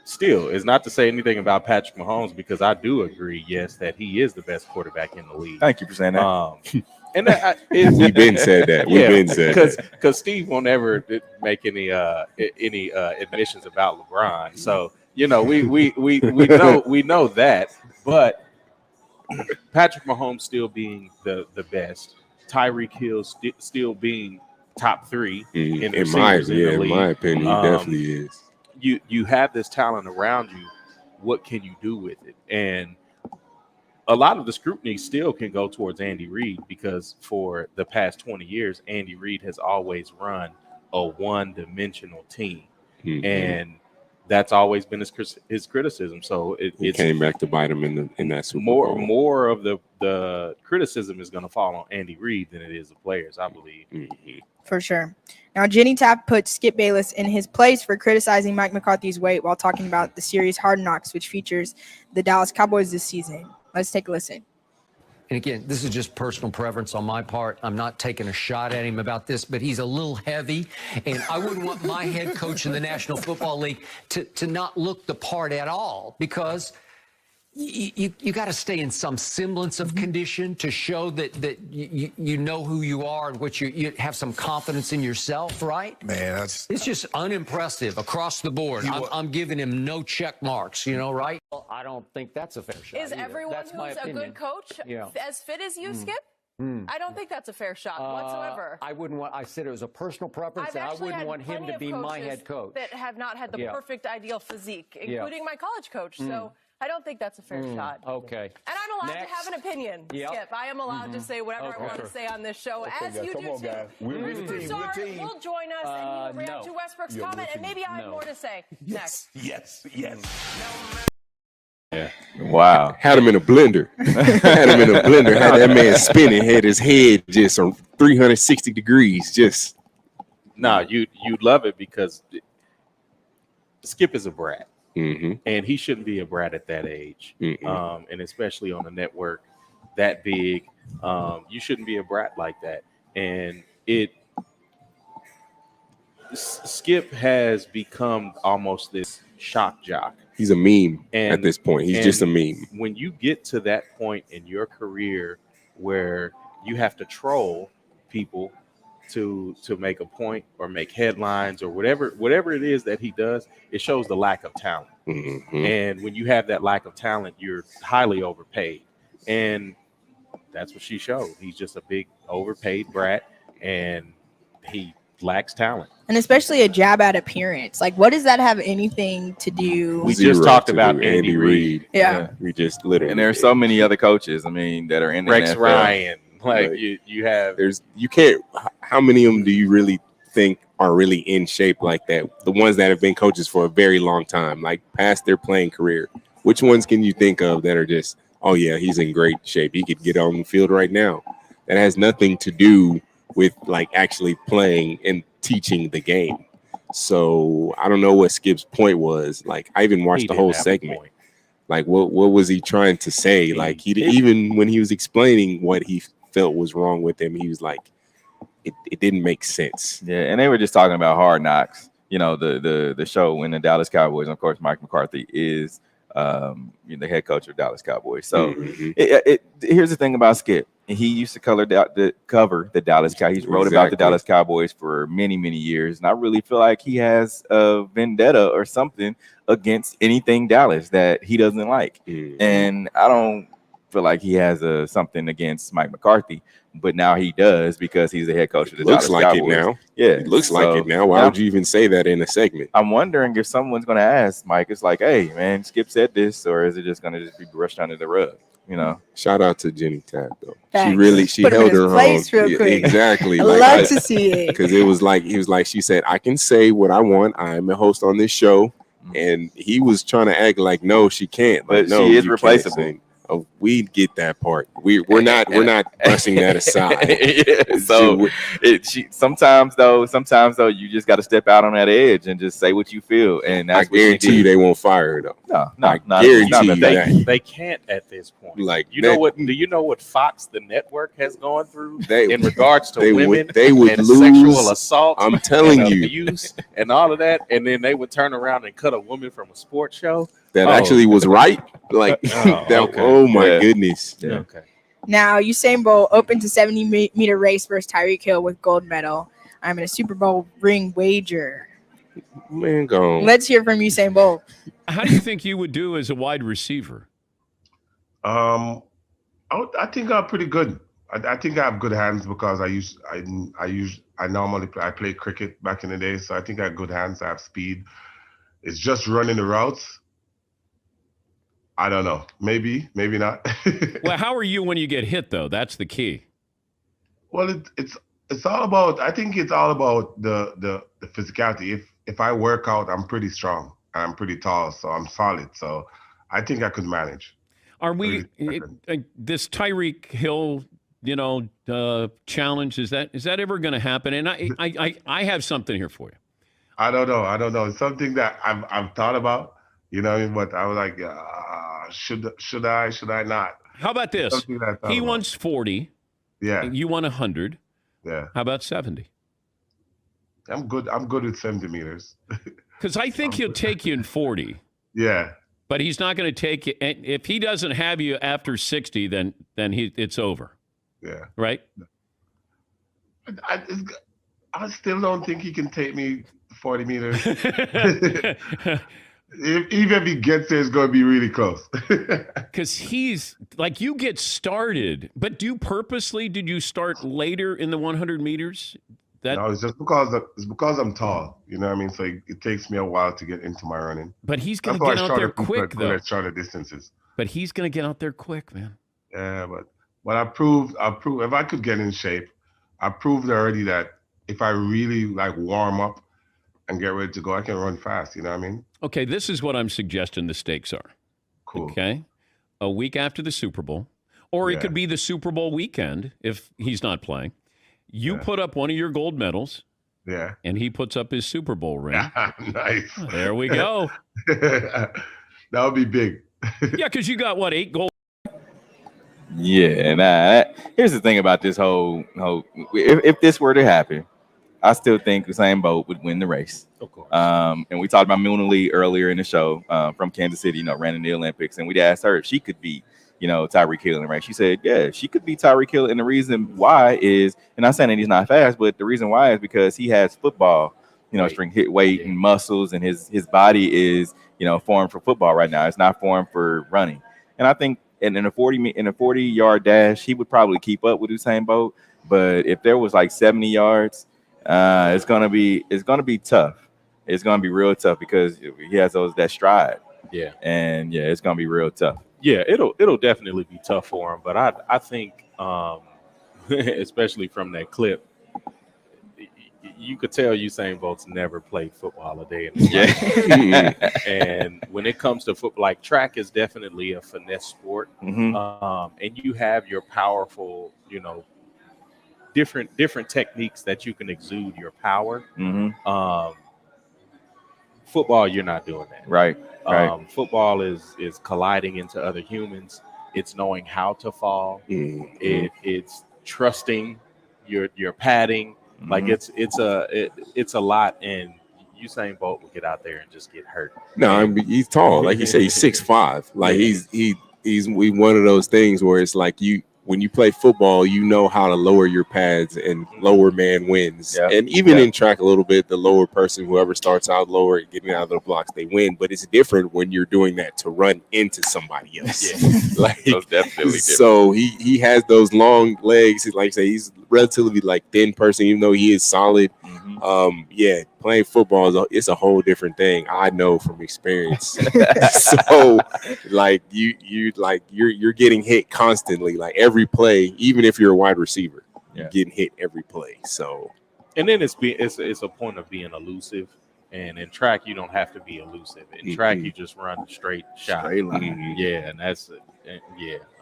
still is not to say anything about Patrick Mahomes, because I do agree, yes, that he is the best quarterback in the league. Thank you for saying that. And we've been said that. We've been said that. Because Steve won't ever make any admissions about LeBron. So, you know, we know that, but Patrick Mahomes still being the best, Tyreek Hill still being top 3 in my opinion, he definitely is. you have this talent around you. What can you do with it? And a lot of the scrutiny still can go towards Andy Reid, because for the past 20 years, Andy Reid has always run a one-dimensional team. And that's always been his criticism. So it came back to bite him in that Super Bowl. More of the criticism is going to fall on Andy Reid than it is the players, I believe. For sure. Now, Jenny Taft put Skip Bayless in his place for criticizing Mike McCarthy's weight while talking about the series Hardknocks, which features the Dallas Cowboys this season. Let's take a listen. And again, this is just personal preference on my part. I'm not taking a shot at him about this, but he's a little heavy. And I wouldn't want my head coach in the National Football League to not look the part at all, because you got to stay in some semblance of condition to show that you know who you are and what you have some confidence in yourself, right? Man, it's just unimpressive across the board. I'm giving him no check marks, right? Well, I don't think that's a fair shot. Is everyone who's a good coach as fit as you, Skip? I don't think that's a fair shot whatsoever. I wouldn't want. I said it was a personal preference, and I wouldn't want him to be my head coach. That have not had the perfect ideal physique, including my college coach. So I don't think that's a fair shot. Okay. And I'm allowed to have an opinion, Skip. I am allowed to say whatever I want to say on this show, as you do too. Bruce Broussard will join us, and he will react to Westbrook's comment, and maybe I have more to say next. Yes. Yeah. Wow. Had him in a blender. Had that man spinning, had his head just on 360 degrees. Just. No, you'd love it, because Skip is a brat. And he shouldn't be a brat at that age. And especially on a network that big, you shouldn't be a brat like that. And Skip has become almost this shock jock. He's a meme at this point. He's just a meme. When you get to that point in your career where you have to troll people to make a point or make headlines or whatever it is that he does, it shows the lack of talent. And when you have that lack of talent, you're highly overpaid. And that's what she showed. He's just a big overpaid brat, and he lacks talent. And especially a jab at appearance. Like, what does that have anything to do? We just talked about Andy Reid. Yeah. We just literally. And there are so many other coaches, that are in the Rex NFL. Ryan. Like you have. You can't. How many of them do you really think are really in shape like that? The ones that have been coaches for a very long time, like past their playing career. Which ones can you think of that are just, oh yeah, he's in great shape, he could get on the field right now? That has nothing to do with like actually playing and teaching the game. So I don't know what Skip's point was. Like, I even watched the whole segment. Like, what was he trying to say? Like, even when he was explaining what he felt was wrong with him, he was like, it didn't make sense. Yeah, and they were just talking about Hard Knocks, the show when the Dallas Cowboys, and of course Mike McCarthy is the head coach of Dallas Cowboys. So here's the thing about Skip. He used to cover the Dallas Cowboys. He's wrote about the Dallas Cowboys for many, many years. And I really feel like he has a vendetta or something against anything Dallas that he doesn't like. And I don't feel like he has something against Mike McCarthy, but now he does because he's the head coach of the Dallas Cowboys. It now. Yeah, it looks like it now. Why would you even say that in a segment? I'm wondering if someone's going to ask Mike. It's like, hey, man, Skip said this, or is it just going to be brushed under the rug? Shout out to Jenny Taft though. Thanks. She held her own. Exactly. I love to see it because he was like she said, I can say what I want. I'm a host on this show, and he was trying to act like no, she can't. But no, she is replaceable. Oh, we get that part. We're not brushing that aside. So sometimes though you just got to step out on that edge and just say what you feel. And I guarantee you they won't fire her though. No, I guarantee you that. They can't at this point. Like, do you know what Fox the network has gone through in regards to women? They would and lose sexual assault. I'm telling you, abuse and all of that, and then they would turn around and cut a woman from a sports show that actually was right. Like oh my goodness. Yeah. Okay. Now, Usain Bolt opened to 70-meter race versus Tyreek Hill with gold medal. I'm in a Super Bowl ring wager. Man, go on. Let's hear from Usain Bolt. How do you think you would do as a wide receiver? I think I'm pretty good. I think I have good hands because I normally play cricket back in the day, so I think I have good hands. I have speed, it's just running the routes. I don't know. Maybe not. Well, how are you when you get hit, though? That's the key. Well, it's all about. I think it's all about the physicality. If I work out, I'm pretty strong. I'm pretty tall, so I'm solid. So I think I could manage. Are we this Tyreek Hill, challenge? Is that ever going to happen? And I have something here for you. I don't know. It's something that I've thought about. But I was like, should I not? How about this? He wants 40. Yeah. You want 100. Yeah. How about 70? I'm good with 70 meters. Because I think he'll take you in 40. Yeah. But he's not going to take you. And if he doesn't have you after 60, then it's over. Yeah. Right? I still don't think he can take me 40 meters. Even if he gets there, it's going to be really close. Because he's like, you get started, but did you start later in the 100 meters? No, it's just because I'm tall. You know what I mean? So it takes me a while to get into my running. But he's going to get out there quick, though. Shorter distances. But he's going to get out there quick, man. Yeah, but I proved if I could get in shape, I proved already that if I really warm up and get ready to go, I can run fast. You know what I mean? Okay, this is what I'm suggesting the stakes are. Cool. Okay, a week after the Super Bowl, or it could be the Super Bowl weekend if he's not playing. You put up one of your gold medals. Yeah. And he puts up his Super Bowl ring. Nice. There we go. That would be big. Yeah, because you got, 8 gold? Yeah, here's the thing about this whole if this were to happen, I still think Usain Bolt would win the race. Of course. And we talked about Muna Lee earlier in the show from Kansas City, ran in the Olympics. And we asked her if she could beat, Tyreek Hill in the race. She said, yeah, she could beat Tyreek Hill. And the reason why is, and I'm saying that he's not fast, but the reason why is because he has football, string hit weight and muscles, and his body is, formed for football right now. It's not formed for running. And I think in a 40-yard dash, he would probably keep up with Usain Bolt. But if there was 70 yards, it's gonna be tough. It's gonna be real tough because he has that stride. Yeah. And it's gonna be real tough. Yeah, it'll definitely be tough for him. But I think, especially from that clip, you could tell Usain Bolt's never played football a day in his life. And when it comes to football, track is definitely a finesse sport. Mm-hmm. And you have your powerful, different techniques that you can exude your power. Mm-hmm. Football, you're not doing that. Right. Football is colliding into other humans. It's knowing how to fall. Mm-hmm. It's trusting your padding. Mm-hmm. It's a lot, and Usain Bolt will get out there and just get hurt. No, he's tall. Like you say, he's 6'5". He's one of those things where it's like when you play football, how to lower your pads, and lower man wins. Yeah. And even in track a little bit, the lower person, whoever starts out lower and getting out of the blocks, they win. But it's different when you're doing that to run into somebody else. Yeah. That's definitely different. So he has those long legs. Like I say, he's relatively thin person, even though he is solid. Mm-hmm. Playing football it's a whole different thing. I know from experience. So you're getting hit constantly, every play, even if you're a wide receiver, you're getting hit every play. So, and then it's a point of bebeing elusive. And in track, you don't have to be elusive. In track, you just run straight shot. Mm-hmm. Yeah, and that's it.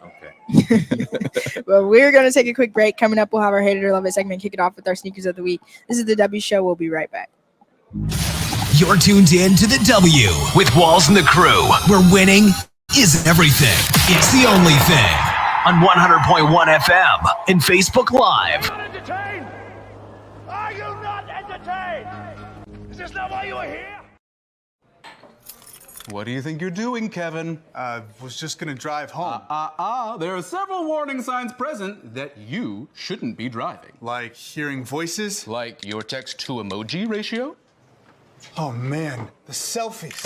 Okay. Well, we're going to take a quick break. Coming up, we'll have our Hate It or Love It segment, kick it off with our sneakers of the week. This is the W Show. We'll be right back. You're tuned in to the W with Walls and the Crew, where winning is everything. It's the only thing. On 100.1 FM and Facebook Live. Entertained? Are you not entertained? Is this not why you are here? What do you think you're doing, Kevin? Was just gonna drive home. There are several warning signs present that you shouldn't be driving. Like hearing voices? Like your text-to-emoji ratio? Oh man, the selfies.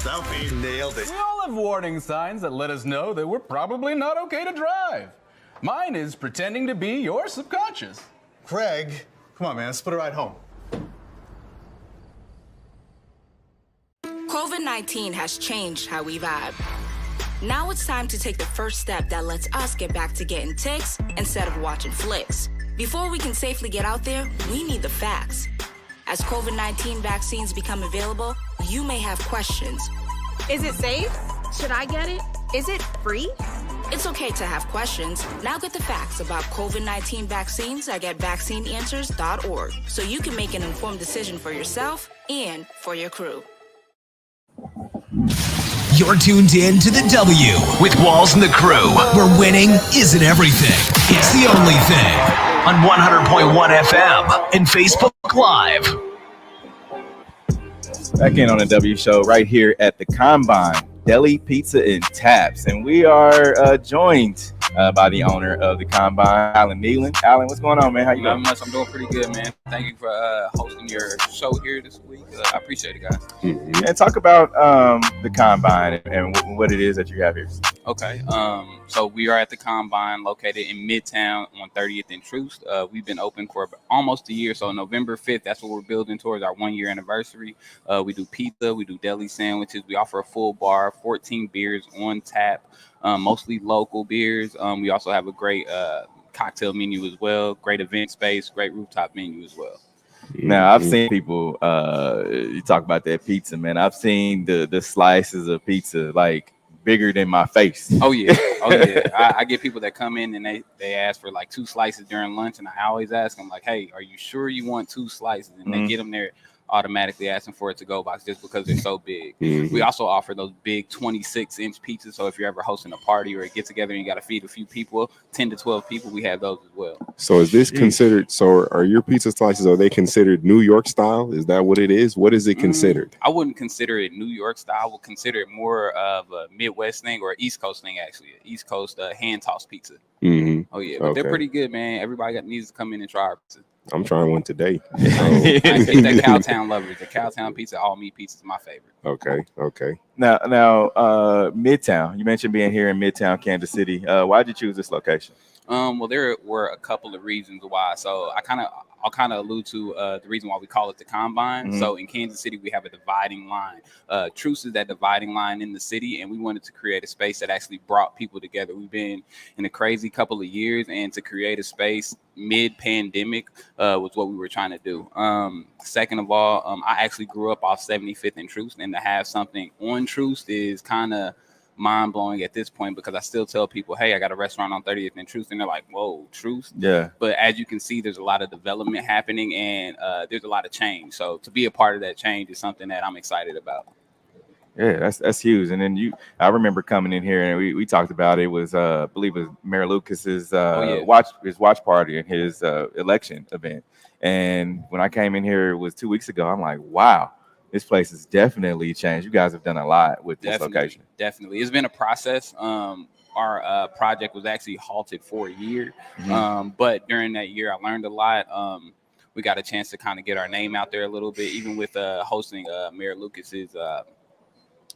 Selfie, nailed it. We all have warning signs that let us know that we're probably not okay to drive. Mine is pretending to be your subconscious. Craig, come on man, let's put a ride home. COVID-19 has changed how we vibe. Now it's time to take the first step that lets us get back to getting ticks instead of watching flicks. Before we can safely get out there, we need the facts. As COVID-19 vaccines become available, you may have questions. Is it safe? Should I get it? Is it free? It's okay to have questions. Now get the facts about COVID-19 vaccines at getvaccineanswers.org so you can make an informed decision for yourself and for your crew. You're tuned in to the W with Walls and the Crew, where winning isn't everything. It's the only thing. On 100.1 FM and Facebook Live. Back in on the W show right here at the Combine, Deli Pizza and Taps. And we are joined by the owner of the Combine, Alan Nealon. Alan, what's going on, man? How you doing? Not much. I'm doing pretty good, man. Thank you for hosting your show here this week. I appreciate it, guys. Mm-hmm. And talk about the Combine and what it is that you have here. Okay. So we are at the Combine located in Midtown on 30th and Troost. We've been open for almost a year. So November 5th, that's what we're building towards our 1 year anniversary. We do pizza. We do deli sandwiches. We offer a full bar, 14 beers on tap, mostly local beers. We also have a great cocktail menu as well, great event space, great rooftop menu as well. Now, I've seen people, you talk about that pizza, man. I've seen the slices of pizza, like, bigger than my face. Oh, yeah. Oh, yeah. I get people that come in and they ask for, like, 2 slices during lunch, and I always ask them, like, hey, are you sure you want 2 slices? And they get them there automatically asking for it to go box just because they're so big. We also offer those big 26-inch pizzas. So if you're ever hosting a party or a get together and you got to feed a few people, 10 to 12 people, we have those as well. So is this considered, so are your pizza slices, are they considered New York style? Is that what it is? What is it considered? I wouldn't consider it New York style. I would consider it more of a Midwest thing or East Coast thing, actually. East Coast hand tossed pizza. Oh, yeah. But they're pretty good, man. Everybody needs to come in and try our pizza. I'm trying one today. Get that Cowtown lovers. The Cowtown pizza, all meat pizza is my favorite. Okay. Now, Midtown. You mentioned being here in Midtown, Kansas City. Why did you choose this location? Well, there were a couple of reasons why. So I'll kind of allude to the reason why we call it the Combine. So in Kansas City, we have a dividing line. Truce is that dividing line in the city, and we wanted to create a space that actually brought people together. We've been in a crazy couple of years, and to create a space mid-pandemic was what we were trying to do. Second of all, I actually grew up off 75th and Truce, and to have something on Truce is kind of mind-blowing at this point, because I still tell people, hey, I got a restaurant on 30th and Truth, and they're like, whoa, Truth? Yeah. But as you can see, there's a lot of development happening, and there's a lot of change. So to be a part of that change is something that I'm excited about. Yeah, that's huge. And then I remember coming in here and we talked about it. Was I believe it was Mayor Lucas's watch party and his election event. And when I came in here, it was 2 weeks ago. I'm like, wow, this place has definitely changed. You guys have done a lot with this location. Definitely. It's been a process. Our project was actually halted for a year. But during that year, I learned a lot. We got a chance to kind of get our name out there a little bit, even with hosting Mayor Lucas's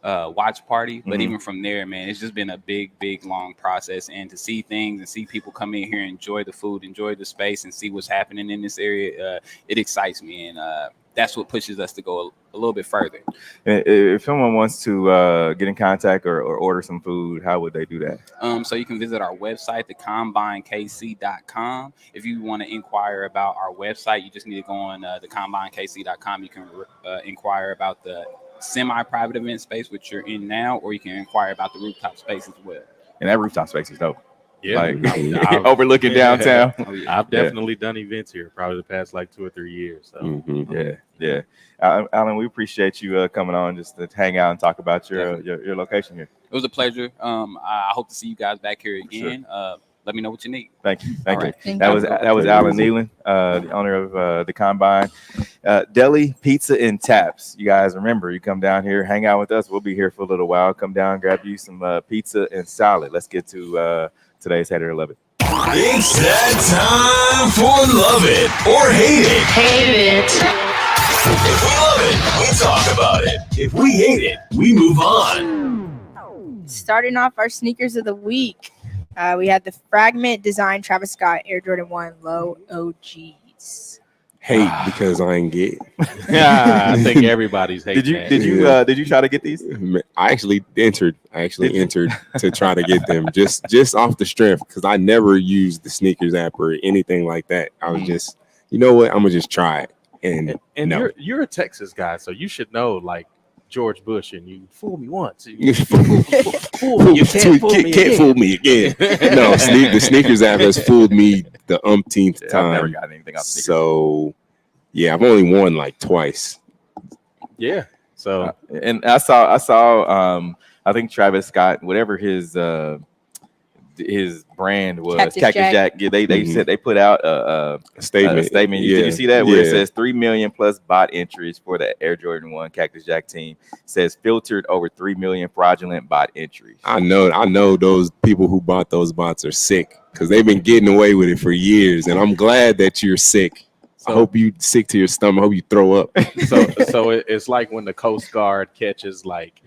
watch party. But even from there, man, it's just been a big, long process. And to see things and see people come in here and enjoy the food, enjoy the space, and see what's happening in this area, it excites me. And that's what pushes us to go a little bit further. If someone wants to get in contact or order some food, how would they do that? So you can visit our website, thecombinekc.com. If you want to inquire about our website, you just need to go on thecombinekc.com. You can inquire about the semi-private event space, which you're in now, or you can inquire about the rooftop space as well. And that rooftop space is dope. Yeah, like overlooking downtown. I've definitely done events here, probably the past like 2 or 3 years. So. Yeah. Alan, we appreciate you coming on just to hang out and talk about your location here. It was a pleasure. I hope to see you guys back here again. Sure. Let me know what you need. Thank you. That was Alan Nealon, the owner of the Combine. Deli, Pizza, and Taps. You guys remember, you come down here, hang out with us. We'll be here for a little while. Come down, grab you some pizza and salad. Let's get to today's Hater or Love It. It's that time for Love It or Hate It. Hate it. If we love it, we talk about it. If we hate it, we move on. Starting off our sneakers of the week, we had the Fragment Design Travis Scott Air Jordan 1 Low OGs. Hate because I ain't get. Yeah, I think everybody's hating. Did you try to get these? I actually entered to try to get them just off the strength because I never used the sneakers app or anything like that. I was just, you know what, I'm gonna just try it. And no. you're a Texas guy, so you should know like George Bush, and you fool me once, you can't fool me again. No, the sneakers app has fooled me the umpteenth time. I've never got anything off sneakers. So yeah, I've only won like twice. Yeah. So and I saw I think Travis Scott, whatever his brand was, Cactus Jack. Yeah, they said they put out a statement. Yeah. Did you see that? Where it says 3 million plus bot entries for the Air Jordan 1 Cactus Jack team. It says filtered over 3 million fraudulent bot entries. I know those people who bought those bots are sick because they've been getting away with it for years, and I'm glad that you're sick. I hope you sick to your stomach. I hope you throw up. So it's like when the Coast Guard catches like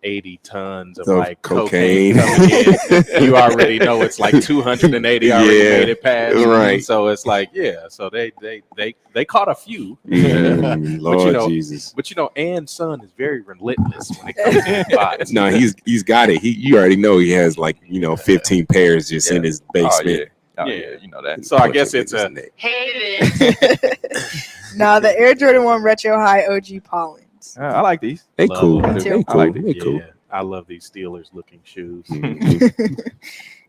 80 tons of like cocaine coming in. You already know it's like 280 already made it past. Right. So it's like so they caught a few. Lord Jesus. But Ann's son is very relentless when it comes to bots. No, he's got it. You already know he has like 15 pairs just in his basement. Oh, yeah, you know that. So I guess it's a Now the Air Jordan 1 Retro High OG Pollens. I like these. They cool. They cool. I like these. They cool. I love these Steelers looking shoes.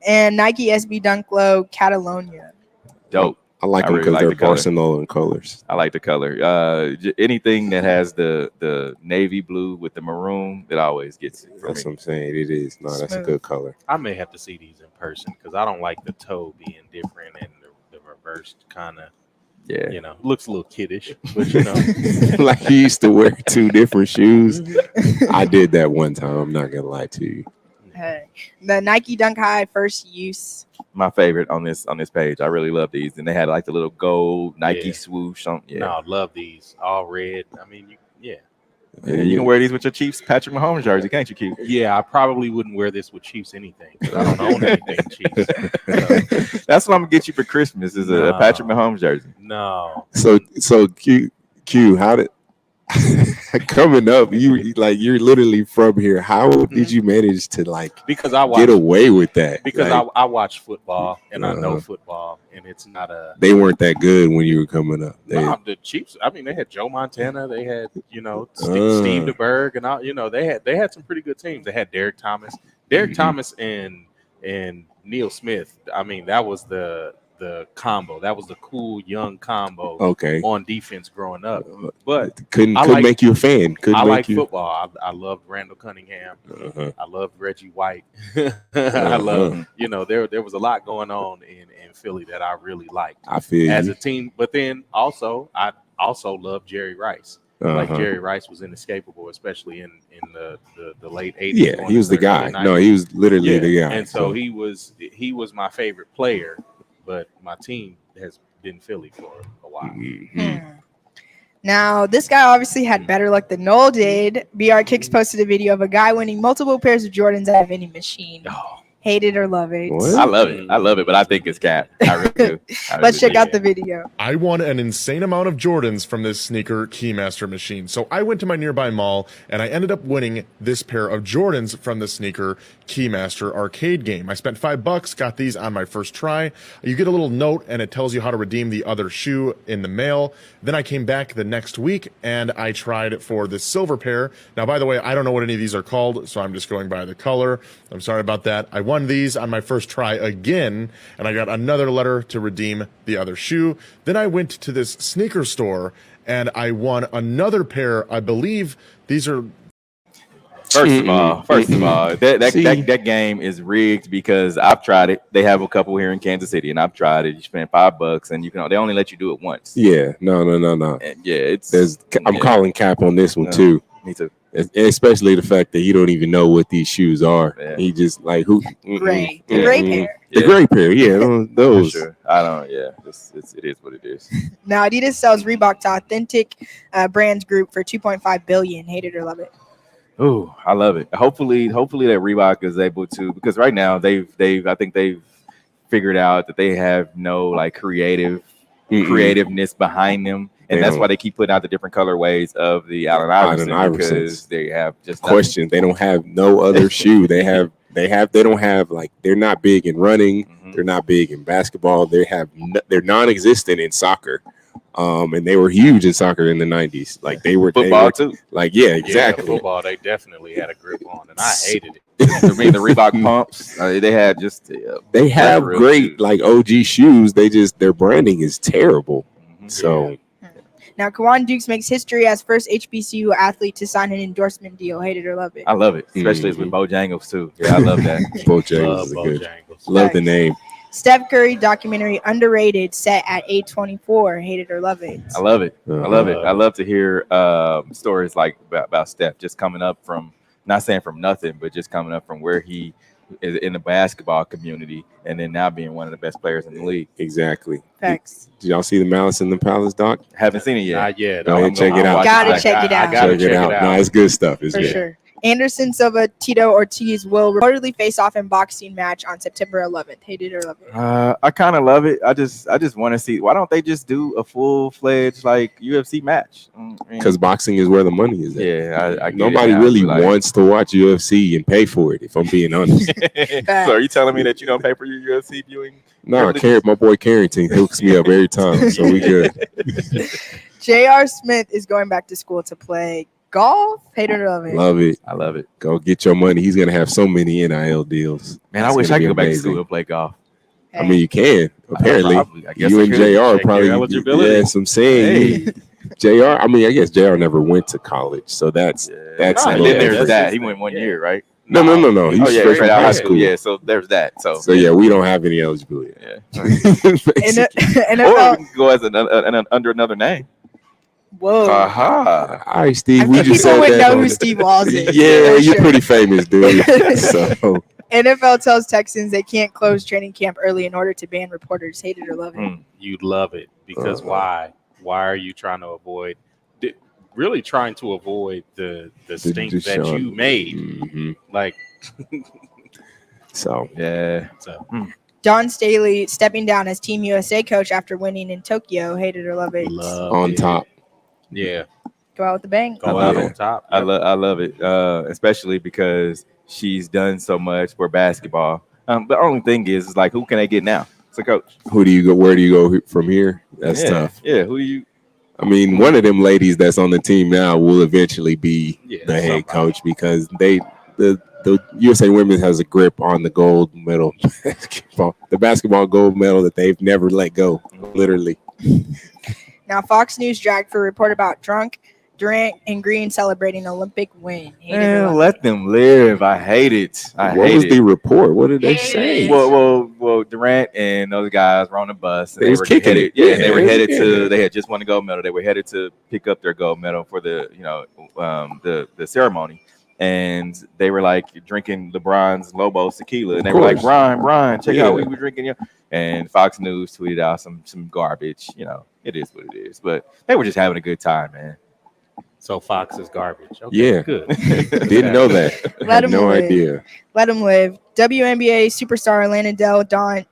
And Nike SB Dunk Low Catalonia. Dope. I like them because they're Barcelona colors. I like the color. Anything that has the navy blue with the maroon, that always gets it. That's what I'm saying. It is. No, that's a good color. I may have to see these in person because I don't like the toe being different and the reversed kind of. Yeah, looks a little kiddish, but like you used to wear two different shoes. I did that one time. I'm not gonna lie to you. Hey, the Nike Dunk High first use. My favorite on this page. I really love these, and they had like the little gold Nike swoosh on. Yeah, no, I love these all red. I mean, you can wear these with your Chiefs Patrick Mahomes jersey, can't you, Q? Yeah, I probably wouldn't wear this with Chiefs anything. I don't own anything Chiefs. That's what I'm gonna get you for Christmas is a Patrick Mahomes jersey. No. So Q, how did coming up? You're literally from here. How did you manage to because get away with that? Because I watch football and I know football, and it's not a. They weren't that good when you were coming up. No, the Chiefs. I mean, they had Joe Montana. They had Steve DeBerg, and all. They had some pretty good teams. They had Derek Thomas, Thomas, and Neil Smith. I mean, that was the combo. That was the cool young combo. Okay. On defense growing up, but couldn't make you a fan. I like football. I loved Randall Cunningham. I loved Reggie White. I love there was a lot going on in Philly that I really liked. I feel as a team, but then also I also loved Jerry Rice. Like Jerry Rice was inescapable, especially in the late 80s. Yeah, he was the guy. No, he was literally the guy. And so he was my favorite player. But my team has been Philly for a while. Now, this guy obviously had better luck than Noel did. BR Kicks posted a video of a guy winning multiple pairs of Jordans out of any machine. Hate it or love it. What? I love it, but I think it's cap. I really do. Let's check out the video. I won an insane amount of Jordans from this sneaker Keymaster machine. So I went to my nearby mall and I ended up winning this pair of Jordans from the sneaker Keymaster arcade game. I spent $5, got these on my first try. You get a little note and it tells you how to redeem the other shoe in the mail. Then I came back the next week and I tried for this silver pair. Now, by the way, I don't know what any of these are called, so I'm just going by the color. I'm sorry about that. I won these on my first try again, and I got another letter to redeem the other shoe. Then I went to this sneaker store, and I won another pair. I believe these are... First of all, that game is rigged because I've tried it. They have a couple here in Kansas City, and I've tried it. You spend $5, and they only let you do it once. Yeah, no. And I'm calling cap on this one too. Me too. Especially the fact that you don't even know what these shoes are. Yeah. He just gray pair. The gray pair, yeah, those. Sure. I don't. Yeah, it is what it is. Now Adidas sells Reebok to Authentic Brands Group for $2.5 billion. Hate it or love it. Oh, I love it. Hopefully that Reebok is able to, because right now I think they've figured out that they have no creative creativeness behind them. And that's why they keep putting out the different colorways of the Allen Iverson because they have just question. They don't have no other shoe. They don't have like they're not big in running. They're not big in basketball. They're non-existent in soccer. And they were huge in soccer in the 90s. Like they were football too. Like exactly. Yeah, football they definitely had a grip on, and I hated it. I mean, the Reebok pumps, they had just they have great shoes. Like OG shoes. Their branding is terrible. So now Kawan Dukes makes history as first HBCU athlete to sign an endorsement deal. Hate it or love it. I love it, especially with Bojangles too. Yeah, I love that. Bojangles is good. Love the name. Steph Curry documentary underrated set at 8:24. Hate it or love it. I love it. I love it. I love to hear stories like about Steph just coming up from, not saying from nothing, but just coming up from where he is in the basketball community and then now being one of the best players in the league. Exactly. Thanks. Did y'all see the Malice in the Palace doc? Haven't seen it yet. Not yet. Go ahead and check it out. Gotta check it out. Check it out. No, it's good stuff. It's For good. sure. Anderson Silva, Tito Ortiz will reportedly face off in boxing match on September 11th. Hate it or love it. I kind of love it. I just want to see. Why don't they just do a full-fledged like UFC match? Because boxing is where the money is at. Yeah, I nobody really wants to watch UFC and pay for it. If I'm being honest. So are you telling me that you don't pay for your UFC viewing? No, my boy Carrington hooks me up every time, so we good. J.R. Smith is going back to school to play golf. Hate it or love it. Love it. I love it. Go get your money. He's gonna have so many NIL deals. Man, I wish I could go back to school and play golf. I mean, you can. Apparently, I guess you I and could. JR Check probably. your eligibility. Yes, I'm saying. JR. I mean, I guess JR never went to college, so that's. And then there's that. He went 1 year, right? No. He's straight from high school. Yeah, so there's that. So yeah, we don't have any eligibility. Yeah. Or Or we can go as under another name. Whoa. All right, Steve. I We think just people said would that. know who Steve Walls is. Yeah, you're pretty famous, dude. So NFL tells Texans they can't close training camp early in order to ban reporters. Hate it or love it. You'd love it because why? Why are you trying to avoid? Really trying to avoid the stink that you made. Like, so yeah. So. Don Staley stepping down as Team USA coach after winning in Tokyo. Hate it or love it. On top. Yeah. Go out with the bang. Go out on top. I love it, especially because she's done so much for basketball. The only thing is like, who can they get now? It's a coach. Who do you go? Where do you go from here? That's tough. Yeah. Who do you? I mean, one of them ladies that's on the team now will eventually be the head coach because the USA Women has a grip on the gold medal basketball, the basketball gold medal that they've never let go, literally. Now, Fox News dragged for a report about drunk Durant and Green celebrating Olympic win. Man, let them live. I hate it. What was the report? What did they say? Well, Durant and those guys were on the bus. And they were kicking headed, it. Yeah, they were headed to. They had just won the gold medal. They were headed to pick up their gold medal for the ceremony. And they were like drinking LeBron's Lobos tequila, and they were like, "Brian, check out what we were drinking." And Fox News tweeted out some garbage. It is what it is. But they were just having a good time, man. So Fox is garbage. Okay, yeah, good. Didn't know that. Let him no live. idea. Let him live. WNBA superstar Lana Del Don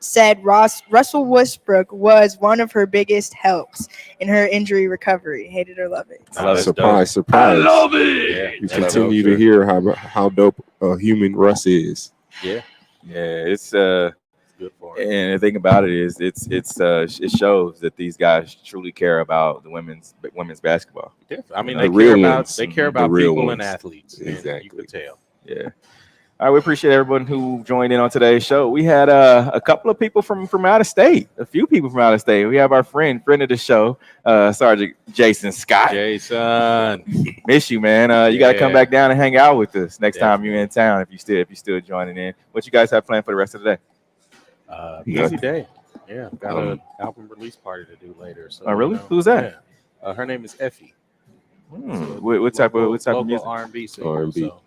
said Russell Westbrook was one of her biggest helps in her injury recovery. Hate it or love it. I love it. Surprise. I love it. Yeah, you continue to hear how dope a human Russ is. Yeah, it's good for him. And the thing about it is, it shows that these guys truly care about the women's basketball. Yeah, I mean, The they real care about ones. people The real and ones. athletes. Exactly. You could tell. Yeah. All right, we appreciate everyone who joined in on today's show. We had a couple of people from out of state, a few people from out of state. We have our friend of the show, Sergeant Jason Scott. Jason, miss you, man. You got to come back down and hang out with us next time Definitely. you're in town. If you still joining in, what you guys have planned for the rest of the day? Busy day. Yeah, got an album release party to do later. So, Oh, really? Who's that? Yeah. Her name is Effie. What type of music? R&B singer. R&B. So,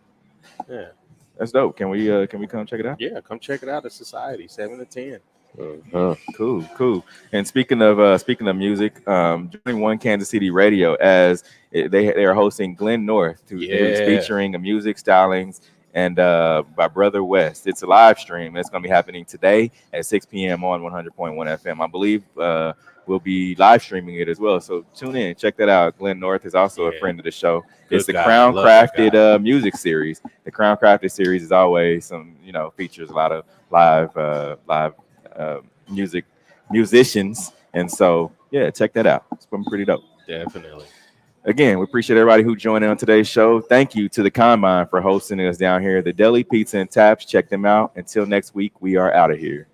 yeah. That's dope. Can we come check it out? Yeah, come check it out at Society 7 to 10. Cool. And speaking of music, joining One Kansas City Radio as they are hosting Glenn North, who's featuring a music stylings and by Brother West. It's a live stream. It's going to be happening today at 6 p.m. on 100.1 FM. I believe we'll be live streaming it as well. So tune in, check that out. Glenn North is also a friend of the show. It's the Crown Crafted music series. The Crown Crafted series is always features a lot of live musicians. And so, yeah, check that out. It's been pretty dope. Definitely. Again, we appreciate everybody who joined in on today's show. Thank you to the Combine for hosting us down here. The Deli Pizza and Taps, check them out. Until next week, we are out of here.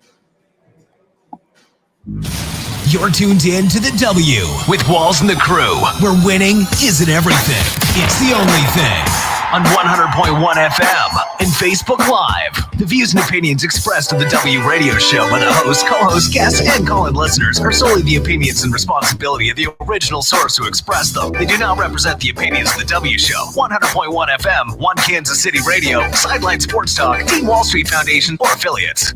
You're tuned in to the W with Walls and the Crew, where winning isn't everything. It's the only thing. On 100.1 FM and Facebook Live. The views and opinions expressed on the W Radio Show by the host, co-host, guests, and call-in listeners are solely the opinions and responsibility of the original source who expressed them. They do not represent the opinions of the W Show, 100.1 FM, One Kansas City Radio, Sideline Sports Talk, Team Wall Street Foundation, or affiliates.